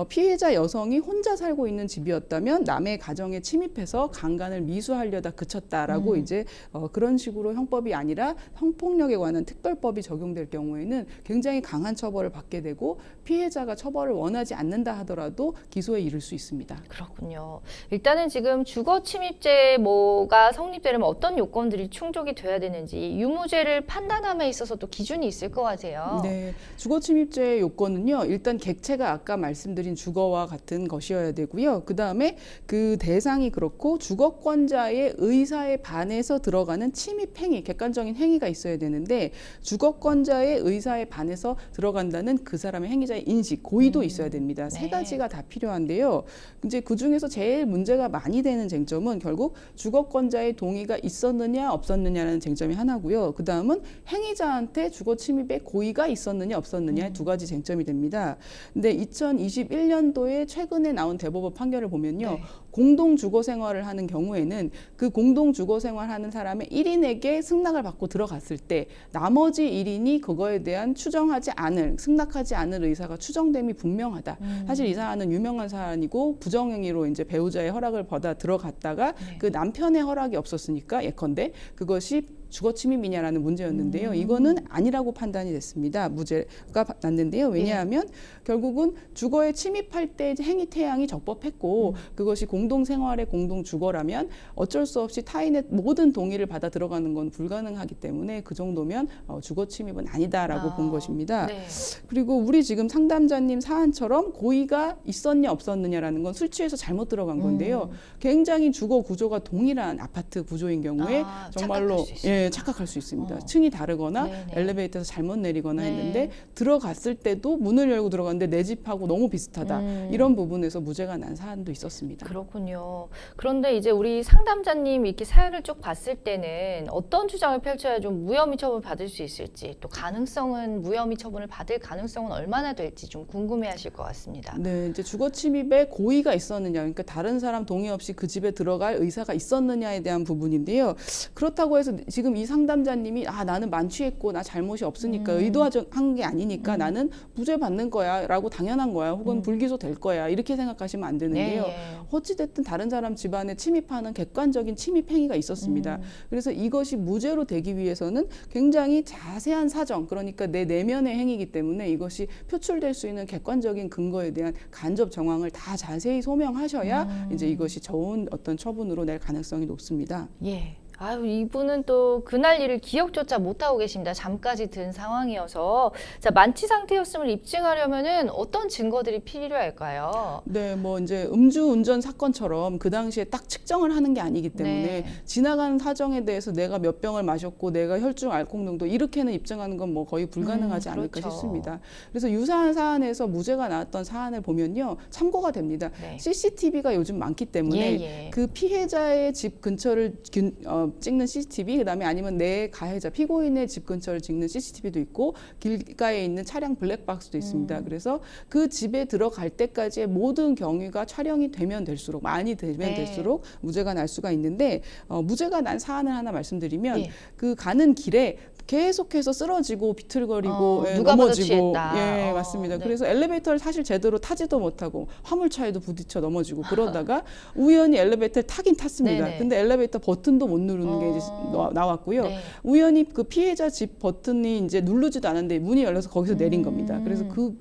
피해자 여성이 혼자 살고 있는 집이었다면 남의 가정에 침입해서 강간을 미수하려다 그쳤다라고 이제 그런 식으로 형법이 아니라 성폭력에 관한 특별법이 적용될 경우에는 굉장히 강한 처벌을 받게 되고 피해자가 처벌을 원하지 않는다 하더라도 기소에 이를 수 있습니다. 그렇군요. 일단은 지금 주거 침입죄 뭐가 성립되려면 어떤 요건들이 충족이 돼야 되는지 유무죄를 판단함에 있어서 또 기준이 있을 것 같아요. 네, 주거 침입죄의 요건은요. 일단 객체가 아까 말씀드린 주거와 같은 것이어야 되고요. 그다음에 그 대상이 그렇고 주거권자의 의사에 반해서 들어가는 침입 행위, 객관적인 행위가 있어야 되는데 주거권자의 의사에 반해서 들어간다는 그 사람의 행위자의 인식, 고의도 있어야 됩니다. 세 네. 가지가 다 필요한데요. 이제 그 중에서 제일 문제가 많이 되는 쟁점은 결국 주거권자의 동의가 있었느냐 없었느냐라는 쟁점이 하나고요. 그 다음은 행위자한테 주거 침입의 고의가 있었느냐 없었느냐의 두 가지 쟁점이 됩니다. 근데 2021년도에 최근에 나온 대법원 판결을 보면요. 네. 공동 주거 생활을 하는 경우에는 그 공동 주거 생활하는 사람의 1인에게 승낙을 받고 들어갔을 때 나머지 1인이 그거에 대한 추정하지 않을, 승낙하지 않을 의사가 추정됨이 분명하다. 사실 이 사안은 유명한 사안이고 부정행위로 이제 배우자의 허락을 받아 들어갔다가 네. 그 남편의 허락이 없었으니까 예컨대 그것이 주거 침입이냐라는 문제였는데요. 이거는 아니라고 판단이 됐습니다. 무죄가 났는데요. 왜냐하면 결국은 주거에 침입할 때 행위 태양이 적법했고 그것이 공동 생활의 공동 주거라면 어쩔 수 없이 타인의 모든 동의를 받아 들어가는 건 불가능하기 때문에 그 정도면 주거 침입은 아니다라고 본 것입니다. 네. 그리고 우리 지금 상담자님 사안처럼 고의가 있었냐 없었느냐라는 건 술 취해서 잘못 들어간 건데요. 굉장히 주거 구조가 동일한 아파트 구조인 경우에 정말로 착각할 수 있습니다. 착각할 수 있습니다. 층이 다르거나 네네. 엘리베이터에서 잘못 내리거나 네. 했는데 들어갔을 때도 문을 열고 들어갔는데 내 집하고 너무 비슷하다. 이런 부분에서 무죄가 난 사안도 있었습니다. 그렇군요. 그런데 이제 우리 상담자님 이렇게 사연을 쭉 봤을 때는 어떤 주장을 펼쳐야 좀 무혐의 처분 받을 수 있을지 또 가능성은 무혐의 처분을 받을 가능성은 얼마나 될지 좀 궁금해하실 것 같습니다. 네, 이제 주거 침입에 고의가 있었느냐, 그러니까 다른 사람 동의 없이 그 집에 들어갈 의사가 있었느냐에 대한 부분인데요. 그렇다고 해서 지금 이 상담자님이 나는 만취했고 나 잘못이 없으니까 의도한 게 아니니까 나는 무죄 받는 거야라고 당연한 거야, 혹은 불기소 될 거야 이렇게 생각하시면 안 되는데요. 네. 어찌 어찌됐든 다른 사람 집안에 침입하는 객관적인 침입 행위가 있었습니다. 그래서 이것이 무죄로 되기 위해서는 굉장히 자세한 사정, 그러니까 내 내면의 행위이기 때문에 이것이 표출될 수 있는 객관적인 근거에 대한 간접 정황을 다 자세히 소명하셔야 이제 이것이 좋은 어떤 처분으로 낼 가능성이 높습니다. 예. 아유, 이분은 또 그날 일을 기억조차 못하고 계십니다. 잠까지 든 상황이어서. 자, 만취 상태였음을 입증하려면은 어떤 증거들이 필요할까요? 네, 뭐 이제 음주운전 사건처럼 그 당시에 딱 측정을 하는 게 아니기 때문에 네. 지나가는 사정에 대해서 내가 몇 병을 마셨고 내가 혈중 알코올 농도 이렇게는 입증하는 건 뭐 거의 불가능하지 않을까 그렇죠. 싶습니다. 그래서 유사한 사안에서 무죄가 나왔던 사안을 보면요, 참고가 됩니다. 네. CCTV가 요즘 많기 때문에 예. 그 피해자의 집 근처를 찍는 CCTV, 그다음에 아니면 내 가해자 피고인의 집 근처를 찍는 CCTV도 있고 길가에 있는 차량 블랙박스도 있습니다. 그래서 그 집에 들어갈 때까지의 모든 경위가 촬영이 되면 될수록 많이 되면 네. 될수록 무죄가 날 수가 있는데 무죄가 난 사안을 하나 말씀드리면 예. 그 가는 길에 계속해서 쓰러지고 비틀거리고 누가 봐도 넘어지고 취했다. 예 맞습니다. 네. 그래서 엘리베이터를 사실 제대로 타지도 못하고 화물차에도 부딪혀 넘어지고 그러다가 우연히 엘리베이터를 타긴 탔습니다. 네네. 근데 엘리베이터 버튼도 못 누르는 게 이제 나왔고요. 네. 우연히 그 피해자 집 버튼이 이제 누르지도 않았는데 문이 열려서 거기서 내린 겁니다. 그래서 그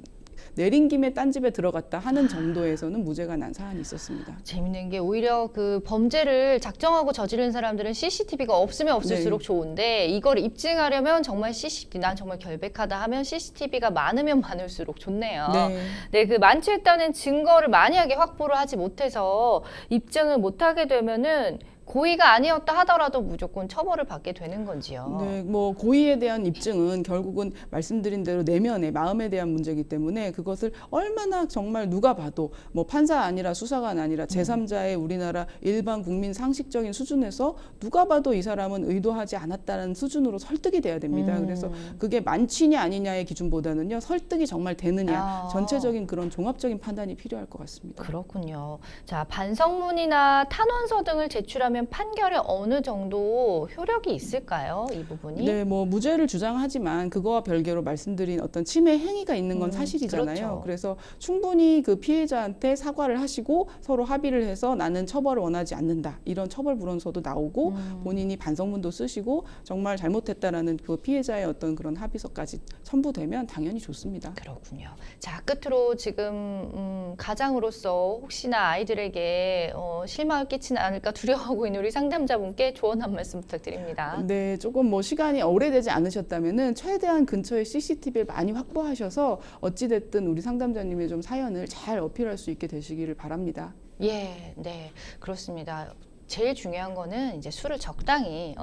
내린 김에 딴 집에 들어갔다 하는 정도에서는 무죄가 난 사안이 있었습니다. 재밌는 게 오히려 그 범죄를 작정하고 저지른 사람들은 CCTV가 없으면 없을수록 네. 좋은데 이걸 입증하려면 정말 CCTV, 난 정말 결백하다 하면 CCTV가 많으면 많을수록 좋네요. 네. 네, 그 만취했다는 증거를 만약에 확보를 하지 못해서 입증을 못하게 되면은 고의가 아니었다 하더라도 무조건 처벌을 받게 되는 건지요. 네, 뭐 고의에 대한 입증은 결국은 말씀드린 대로 내면의 마음에 대한 문제이기 때문에 그것을 얼마나 정말 누가 봐도 뭐 판사 아니라 수사관 아니라 제3자의 우리나라 일반 국민 상식적인 수준에서 누가 봐도 이 사람은 의도하지 않았다는 수준으로 설득이 돼야 됩니다. 그래서 그게 만취냐 아니냐의 기준보다는요, 설득이 정말 되느냐, 전체적인 그런 종합적인 판단이 필요할 것 같습니다. 그렇군요. 자, 반성문이나 탄원서 등을 제출하면 판결에 어느 정도 효력이 있을까요? 이 부분이? 네, 뭐 무죄를 주장하지만 그거와 별개로 말씀드린 어떤 침해 행위가 있는 건 사실이잖아요. 그렇죠. 그래서 충분히 그 피해자한테 사과를 하시고 서로 합의를 해서 나는 처벌을 원하지 않는다, 이런 처벌 불원서도 나오고 본인이 반성문도 쓰시고 정말 잘못했다라는 그 피해자의 어떤 그런 합의서까지 첨부되면 당연히 좋습니다. 그렇군요. 자, 끝으로 지금 가장으로서 혹시나 아이들에게 실망을 끼치지 않을까 두려워하고 있는 우리 상담자분께 조언 한 말씀 부탁드립니다. 네, 조금 뭐 시간이 오래되지 않으셨다면은 최대한 근처에 CCTV를 많이 확보하셔서 어찌됐든 우리 상담자님의 좀 사연을 잘 어필할 수 있게 되시기를 바랍니다. 예, 네, 그렇습니다. 제일 중요한 거는 이제 술을 적당히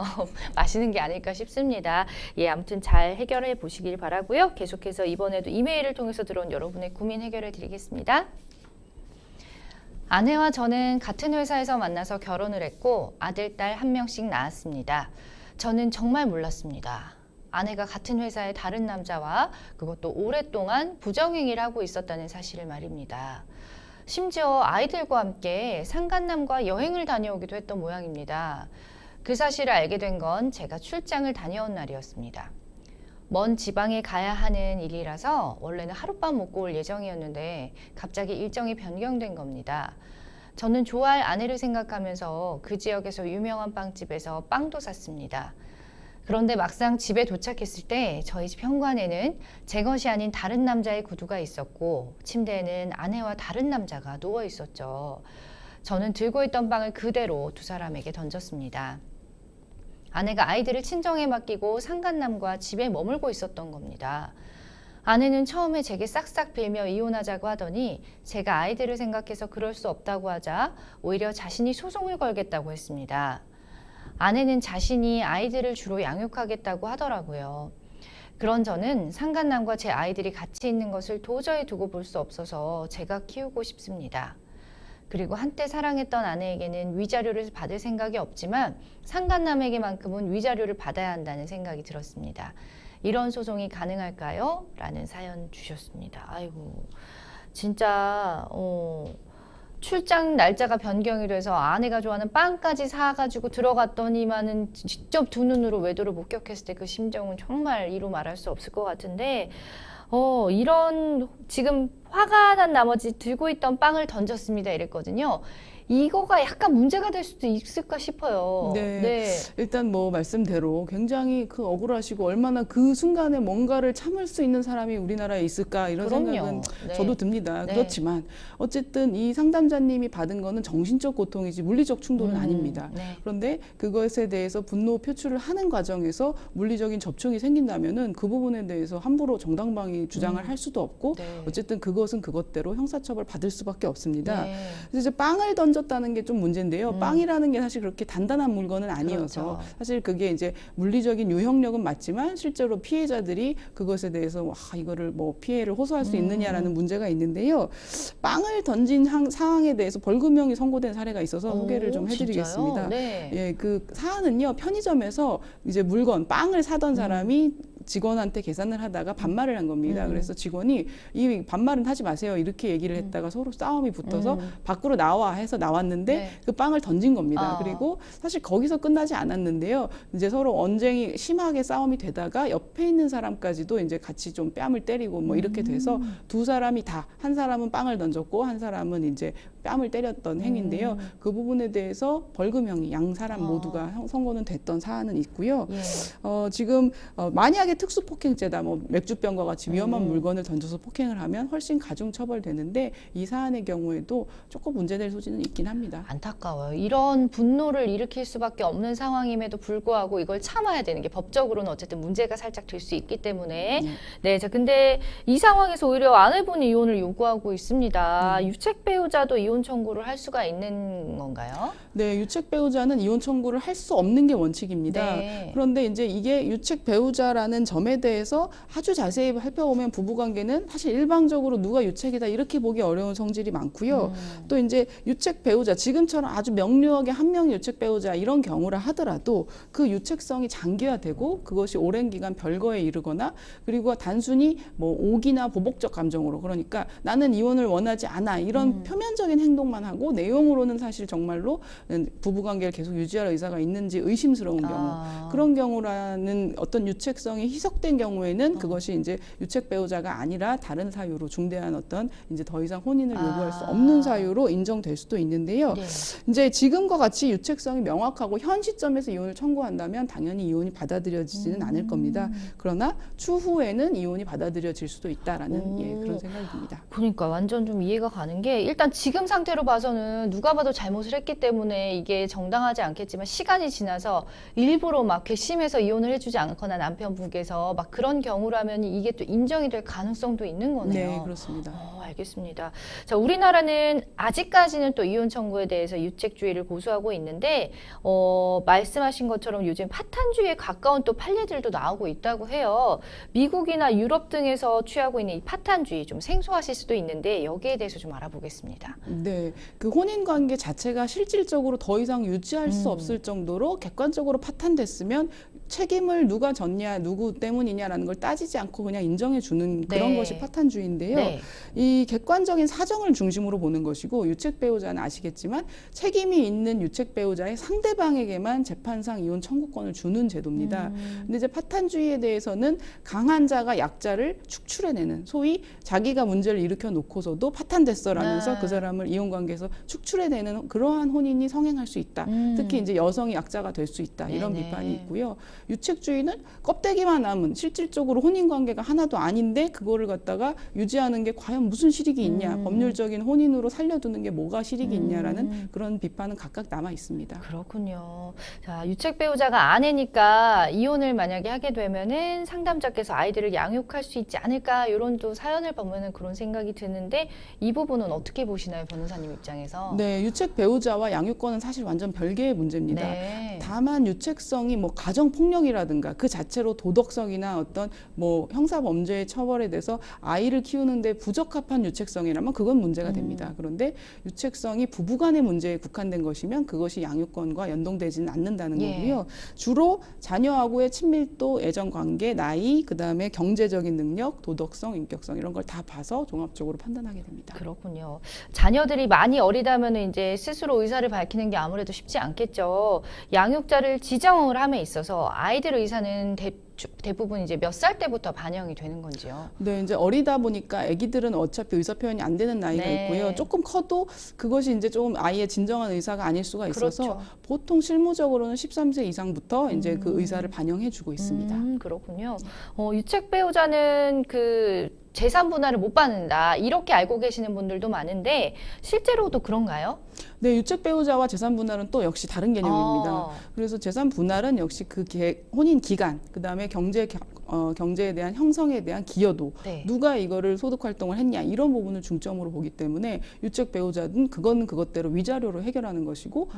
마시는 게 아닐까 싶습니다. 예, 아무튼 잘 해결해 보시길 바라고요. 계속해서 이번에도 이메일을 통해서 들어온 여러분의 고민 해결해 드리겠습니다. 아내와 저는 같은 회사에서 만나서 결혼을 했고 아들, 딸 한 명씩 낳았습니다. 저는 정말 몰랐습니다. 아내가 같은 회사의 다른 남자와 그것도 오랫동안 부정행위를 하고 있었다는 사실을 말입니다. 심지어 아이들과 함께 상간남과 여행을 다녀오기도 했던 모양입니다. 그 사실을 알게 된 건 제가 출장을 다녀온 날이었습니다. 먼 지방에 가야 하는 일이라서 원래는 하룻밤 묵고 올 예정이었는데 갑자기 일정이 변경된 겁니다. 저는 좋아할 아내를 생각하면서 그 지역에서 유명한 빵집에서 빵도 샀습니다. 그런데 막상 집에 도착했을 때 저희 집 현관에는 제 것이 아닌 다른 남자의 구두가 있었고 침대에는 아내와 다른 남자가 누워 있었죠. 저는 들고 있던 빵을 그대로 두 사람에게 던졌습니다. 아내가 아이들을 친정에 맡기고 상간남과 집에 머물고 있었던 겁니다. 아내는 처음에 제게 싹싹 빌며 이혼하자고 하더니 제가 아이들을 생각해서 그럴 수 없다고 하자 오히려 자신이 소송을 걸겠다고 했습니다. 아내는 자신이 아이들을 주로 양육하겠다고 하더라고요. 그런 저는 상간남과 제 아이들이 같이 있는 것을 도저히 두고 볼 수 없어서 제가 키우고 싶습니다. 그리고 한때 사랑했던 아내에게는 위자료를 받을 생각이 없지만 상간남에게만큼은 위자료를 받아야 한다는 생각이 들었습니다. 이런 소송이 가능할까요? 라는 사연 주셨습니다. 아이고, 진짜 출장 날짜가 변경이 돼서 아내가 좋아하는 빵까지 사가지고 들어갔더니만은 직접 두 눈으로 외도를 목격했을 때 그 심정은 정말 이루 말할 수 없을 것 같은데 이런 지금 화가 난 나머지 들고 있던 빵을 던졌습니다 이랬거든요. 이거가 약간 문제가 될 수도 있을까 싶어요. 네. 일단 뭐 말씀대로 굉장히 그 억울하시고 얼마나 그 순간에 뭔가를 참을 수 있는 사람이 우리나라에 있을까 이런 그럼요. 생각은 네. 저도 듭니다. 네. 그렇지만 어쨌든 이 상담자님이 받은 거는 정신적 고통이지 물리적 충돌은 아닙니다. 네. 그런데 그것에 대해서 분노 표출을 하는 과정에서 물리적인 접촉이 생긴다면은 그 부분에 대해서 함부로 정당방위 주장을 할 수도 없고 네. 어쨌든 그것은 그것대로 형사처벌 받을 수밖에 없습니다. 네. 그래서 이제 빵을 던졌다는 게 좀 문제인데요. 빵이라는 게 사실 그렇게 단단한 물건은 아니어서 그렇죠. 사실 그게 이제 물리적인 유형력은 맞지만 실제로 피해자들이 그것에 대해서 와, 이거를 뭐 피해를 호소할 수 있느냐라는 문제가 있는데요. 빵을 던진 상황에 대해서 벌금형이 선고된 사례가 있어서 소개를 좀 해드리겠습니다. 진짜요? 네. 예, 그 사안은요, 편의점에서 이제 물건, 빵을 사던 사람이 직원한테 계산을 하다가 반말을 한 겁니다. 그래서 직원이 이 반말은 하지 마세요. 이렇게 얘기를 했다가 서로 싸움이 붙어서 밖으로 나와 해서 나왔는데 네. 그 빵을 던진 겁니다. 아. 그리고 사실 거기서 끝나지 않았는데요. 이제 서로 언쟁이 심하게 싸움이 되다가 옆에 있는 사람까지도 이제 같이 좀 뺨을 때리고 뭐 이렇게 돼서 두 사람이 다 한 사람은 빵을 던졌고 한 사람은 이제 뺨을 때렸던 행위인데요. 그 부분에 대해서 벌금형이 양 사람 모두가 선고는 됐던 사안은 있고요. 예. 지금 만약에 특수폭행죄다, 뭐 맥주병과 같이 위험한 물건을 던져서 폭행을 하면 훨씬 가중 처벌되는데 이 사안의 경우에도 조금 문제될 소지는 있긴 합니다. 안타까워요. 이런 분노를 일으킬 수밖에 없는 상황임에도 불구하고 이걸 참아야 되는 게 법적으로는 어쨌든 문제가 살짝 될 수 있기 때문에 네, 자 근데 이 상황에서 오히려 아내분이 이혼을 요구하고 있습니다. 유책 배우자도 이혼 청구를 할 수가 있는 건가요? 네, 유책 배우자는 이혼 청구를 할 수 없는 게 원칙입니다. 네. 그런데 이제 이게 유책 배우자라는 점에 대해서 아주 자세히 살펴보면 부부관계는 사실 일방적으로 누가 유책이다 이렇게 보기 어려운 성질이 많고요. 또 이제 유책 배우자, 지금처럼 아주 명료하게 한 명이 유책 배우자 이런 경우라 하더라도 그 유책성이 장기화되고 그것이 오랜 기간 별거에 이르거나 그리고 단순히 뭐 오기나 보복적 감정으로, 그러니까 나는 이혼을 원하지 않아 이런 표면적인 행동만 하고 내용으로는 사실 정말로 부부관계를 계속 유지할 의사가 있는지 의심스러운 경우, 그런 경우라는 어떤 유책성이 희석된 경우에는 그것이 이제 유책 배우자가 아니라 다른 사유로 중대한 어떤 이제 더 이상 혼인을 요구할 수 없는 사유로 인정될 수도 있는데요. 네. 이제 지금과 같이 유책성이 명확하고 현 시점에서 이혼을 청구한다면 당연히 이혼이 받아들여지지는 않을 겁니다. 그러나 추후에는 이혼이 받아들여질 수도 있다라는 그런 생각이 듭니다. 그러니까 완전 좀 이해가 가는 게 일단 지금 상태로 봐서는 누가 봐도 잘못을 했기 때문에 이게 정당하지 않겠지만 시간이 지나서 일부러 막 괘씸해서 이혼을 해주지 않거나 남편분께서 막 그런 경우라면 이게 또 인정이 될 가능성도 있는 거네요. 네, 그렇습니다. 알겠습니다. 자, 우리나라는 아직까지는 또 이혼 청구에 대해서 유책주의를 고수하고 있는데 말씀하신 것처럼 요즘 파탄주의에 가까운 또 판례들도 나오고 있다고 해요. 미국이나 유럽 등에서 취하고 있는 이 파탄주의 좀 생소하실 수도 있는데 여기에 대해서 좀 알아보겠습니다. 네, 그 혼인 관계 자체가 실질적으로 더 이상 유지할 수 없을 정도로 객관적으로 파탄됐으면 책임을 누가 졌냐, 누구 때문이냐라는 걸 따지지 않고 그냥 인정해 주는 그런 네. 것이 파탄주의인데요. 네. 이 객관적인 사정을 중심으로 보는 것이고 유책 배우자는 아시겠지만 책임이 있는 유책 배우자의 상대방에게만 재판상 이혼 청구권을 주는 제도입니다. 근데 이제 파탄주의에 대해서는 강한 자가 약자를 축출해내는, 소위 자기가 문제를 일으켜 놓고서도 파탄됐어라면서 그 사람을 이혼 관계에서 축출해내는 그러한 혼인이 성행할 수 있다. 특히 이제 여성이 약자가 될 수 있다. 이런 네네. 비판이 있고요. 유책주의는 껍데기만 남은 실질적으로 혼인 관계가 하나도 아닌데 그거를 갖다가 유지하는 게 과연 무슨 실익이 있냐, 법률적인 혼인으로 살려두는 게 뭐가 실익이 있냐라는 그런 비판은 각각 남아 있습니다. 그렇군요. 자, 유책 배우자가 아내니까 이혼을 만약에 하게 되면은 상담자께서 아이들을 양육할 수 있지 않을까 이런 또 사연을 보면은 그런 생각이 드는데 이 부분은 어떻게 보시나요, 변호사님 입장에서? 네, 유책 배우자와 양육권은 사실 완전 별개의 문제입니다. 네. 다만 유책성이 뭐 가정 폭력이라든가 그 자체로 도덕성이나 어떤 뭐 형사 범죄의 처벌에 대해서 아이를 키우는데 부적합한 유책성이라면 그건 문제가 됩니다. 그런데 유책성이 부부간의 문제에 국한된 것이면 그것이 양육권과 연동되지는 않는다는 예. 거고요. 주로 자녀하고의 친밀도, 애정 관계, 나이, 그다음에 경제적인 능력, 도덕성, 인격성 이런 걸 다 봐서 종합적으로 판단하게 됩니다. 그렇군요. 자녀들이 많이 어리다면 이제 스스로 의사를 밝히는 게 아무래도 쉽지 않겠죠. 양육자를 지정을 함에 있어서 아이들 의사는 대부분 이제 몇 살 때부터 반영이 되는 건지요? 네, 이제 어리다 보니까 아기들은 어차피 의사 표현이 안 되는 나이가 네. 있고요. 조금 커도 그것이 이제 좀 아이의 진정한 의사가 아닐 수가 있어서 그렇죠. 보통 실무적으로는 13세 이상부터 이제 그 의사를 반영해주고 있습니다. 그렇군요. 유책 배우자는 그 재산 분할을 못 받는다 이렇게 알고 계시는 분들도 많은데 실제로도 그런가요? 네, 유책 배우자와 재산 분할은 또 역시 다른 개념입니다. 아. 그래서 재산 분할은 역시 그 혼인 기간, 그 다음에 경제에 대한 형성에 대한 기여도, 네. 누가 이거를 소득 활동을 했냐 이런 부분을 중점으로 보기 때문에 유책 배우자는 그거는 그것대로 위자료로 해결하는 것이고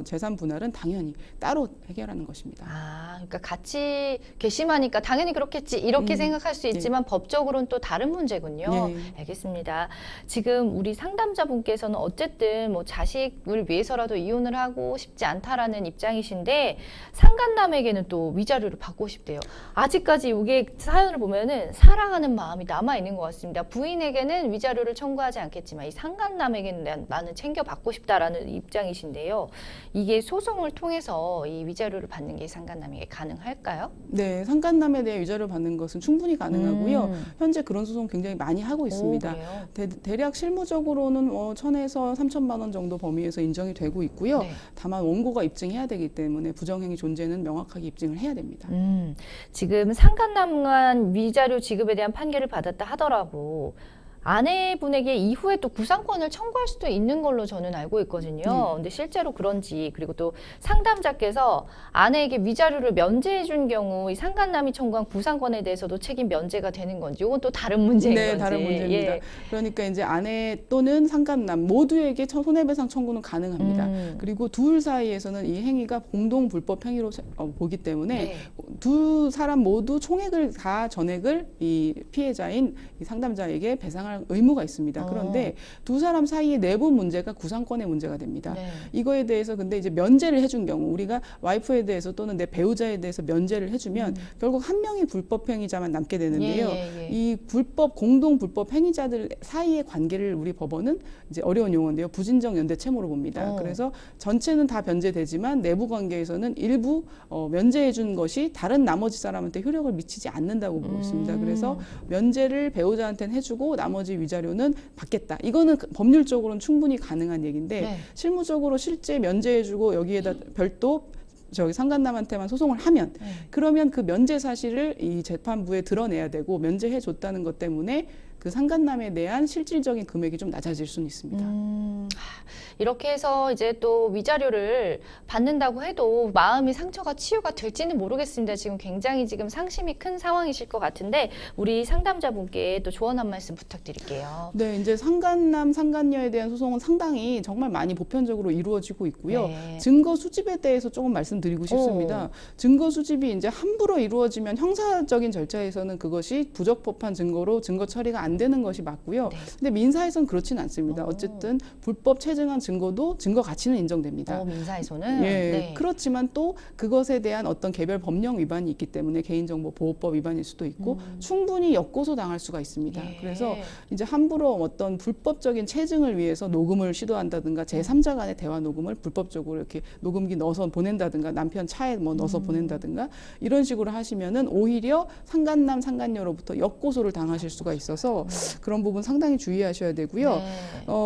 재산 분할은 당연히 따로 해결하는 것입니다. 아, 그러니까 같이 괘씸하니까 당연히 그렇겠지 이렇게 생각할 수 있지만 법적으로는 또 다른 문제군요. 네. 알겠습니다. 지금 우리 상담자분께서는 어쨌든 뭐 자식을 위해서라도 이혼을 하고 싶지 않다라는 입장이신데 상간남에게는 또 위자료를 받고 싶대요. 아직까지 이게 사연을 보면은 사랑하는 마음이 남아 있는 것 같습니다. 부인에게는 위자료를 청구하지 않겠지만 이 상간남에게는 나는 챙겨받고 싶다라는 입장이신데요. 이게 소송을 통해서 이 위자료를 받는 게 상간남에게 가능할까요? 네, 상간남에 대해 위자료 받는 것은 충분히 가능하고요. 현재 그런 소송 굉장히 많이 하고 있습니다. 그래요? 대략 실무적으로는 1,000에서 3천만 원 정도 범위에서 인정이 되고 있고요. 네. 다만 원고가 입증해야 되기 때문에 부정행위 존재는 명확하게 입증을 해야 됩니다. 지금 상간남간 위자료 지급에 대한 판결을 받았다 하더라도 아내분에게 이후에 또 구상권을 청구할 수도 있는 걸로 저는 알고 있거든요. 근데 실제로 그런지, 그리고 또 상담자께서 아내에게 위자료를 면제해 준 경우 이 상간남이 청구한 구상권에 대해서도 책임 면제가 되는 건지, 이건 또 다른 문제인 건지. 네, 다른 문제입니다. 예. 그러니까 이제 아내 또는 상간남 모두에게 손해배상 청구는 가능합니다. 그리고 둘 사이에서는 이 행위가 공동 불법 행위로 보기 때문에 네. 두 사람 모두 총액을 다 전액을 이 피해자인 이 상담자에게 배상할 의무가 있습니다. 그런데 두 사람 사이의 내부 문제가 구상권의 문제가 됩니다. 네. 이거에 대해서 근데 이제 면제를 해준 경우, 우리가 와이프에 대해서 또는 내 배우자에 대해서 면제를 해주면 결국 한 명이 불법 행위자만 남게 되는데요. 이 공동 불법 행위자들 사이의 관계를 우리 법원은 이제 어려운 용어인데요. 부진정 연대 채무로 봅니다. 그래서 전체는 다 변제되지만 내부 관계에서는 일부 면제해준 것이 다른 나머지 사람한테 효력을 미치지 않는다고 보고 있습니다. 그래서 면제를 배우자한테는 해주고 나머지 위자료는 받겠다. 이거는 법률적으로는 충분히 가능한 얘기인데 실무적으로 실제 면제해주고 여기에다 별도 상간남한테만 소송을 하면 그러면 그 면제 사실을 이 재판부에 드러내야 되고 면제해 줬다는 것 때문에 그 상간남에 대한 실질적인 금액이 좀 낮아질 수는 있습니다. 이렇게 해서 이제 또 위자료를 받는다고 해도 마음이 상처가 치유가 될지는 모르겠습니다. 지금 굉장히 지금 상심이 큰 상황이실 것 같은데 우리 상담자분께 또 조언 한 말씀 부탁드릴게요. 네, 이제 상간남, 상간녀에 대한 소송은 상당히 정말 많이 보편적으로 이루어지고 있고요. 증거 수집에 대해서 조금 말씀드리고 싶습니다. 증거 수집이 이제 함부로 이루어지면 형사적인 절차에서는 그것이 부적법한 증거로 증거 처리가 안 되는 것이 맞고요. 근데 민사에서는 그렇지는 않습니다. 어쨌든 불법 체증한 증거도 증거 가치는 인정됩니다. 민사에서는? 예, 그렇지만 또 그것에 대한 어떤 개별 법령 위반이 있기 때문에 개인정보보호법 위반일 수도 있고 충분히 역고소 당할 수가 있습니다. 그래서 이제 함부로 어떤 불법적인 체증을 위해서 녹음을 시도한다든가 제3자 간의 대화 녹음을 불법적으로 이렇게 녹음기 넣어서 보낸다든가 남편 차에 뭐 넣어서 보낸다든가 이런 식으로 하시면은 오히려 상간남, 상간녀로부터 역고소를 당하실 수가 있어서 그런 부분 상당히 주의하셔야 되고요.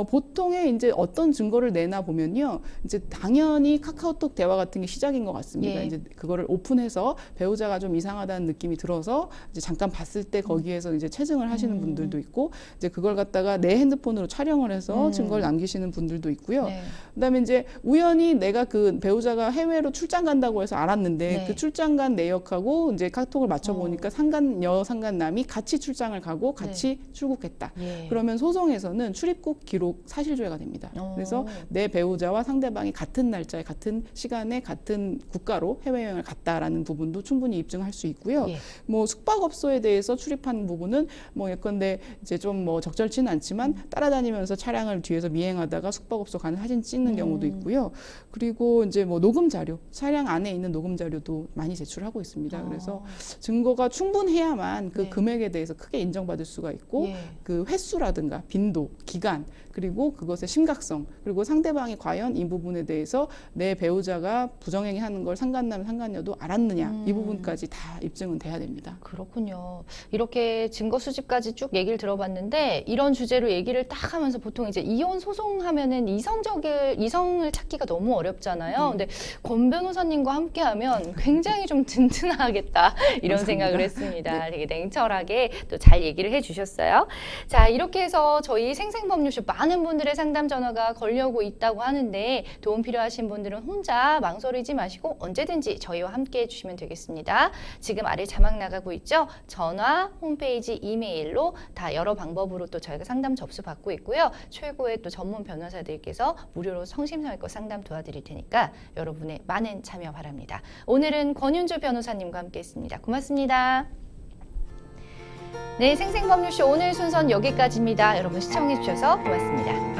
보통의 이제 어떤 증거를 내나 보면요, 이제 당연히 카카오톡 대화 같은 게 시작인 것 같습니다. 이제 그거를 오픈해서 배우자가 좀 이상하다는 느낌이 들어서 이제 잠깐 봤을 때 거기에서 이제 체증을 하시는 분들도 있고, 이제 그걸 갖다가 내 핸드폰으로 촬영을 해서 증거를 남기시는 분들도 있고요. 그다음에 이제 우연히 내가 그 배우자가 해외로 출장 간다고 해서 알았는데 그 출장 간 내역하고 이제 카톡을 맞춰 보니까 상간녀, 상간남이 같이 출장을 가고 같이 출국했다. 그러면 소송에서는 출입국 기록 사실조회가 됩니다. 그래서 내 배우자와 상대방이 같은 날짜에 같은 시간에 같은 국가로 해외여행을 갔다라는 부분도 충분히 입증할 수 있고요. 뭐 숙박업소에 대해서 출입한 부분은 뭐 예컨대 이제 좀 뭐 적절치는 않지만 따라다니면서 차량을 뒤에서 미행하다가 숙박업소 가는 사진 찍는 경우도 있고요. 그리고 이제 뭐 녹음 자료, 차량 안에 있는 녹음 자료도 많이 제출하고 있습니다. 그래서 증거가 충분해야만 그 금액에 대해서 크게 인정받을 수가 있고 있고 예. 그 횟수라든가 빈도, 기간, 그리고 그것의 심각성, 그리고 상대방이 과연 이 부분에 대해서 내 배우자가 부정행위하는 걸 상간남, 상간녀도 알았느냐, 이 부분까지 다 입증은 돼야 됩니다. 그렇군요. 이렇게 증거 수집까지 쭉 얘기를 들어봤는데 이런 주제로 얘기를 딱 하면서 보통 이제 이혼 소송하면은 이성을 찾기가 너무 어렵잖아요. 근데 권 변호사님과 함께하면 굉장히 좀 든든하겠다 이런 감사합니다. 생각을 했습니다. 되게 냉철하게 또 잘 얘기를 해주셨어요. 자, 이렇게 해서 저희 생생법률쇼 많은 분들의 상담 전화가 걸려오고 있다고 하는데 도움 필요하신 분들은 혼자 망설이지 마시고 언제든지 저희와 함께 해주시면 되겠습니다. 지금 아래 자막 나가고 있죠? 전화, 홈페이지, 이메일로 다 여러 방법으로 또 저희가 상담 접수 받고 있고요. 최고의 또 전문 변호사들께서 무료로 성심성의껏 상담 도와드릴 테니까 여러분의 많은 참여 바랍니다. 오늘은 권윤주 변호사님과 함께했습니다. 고맙습니다. 네, 생생법률쇼 오늘 순서는 여기까지입니다. 여러분 시청해 주셔서 고맙습니다.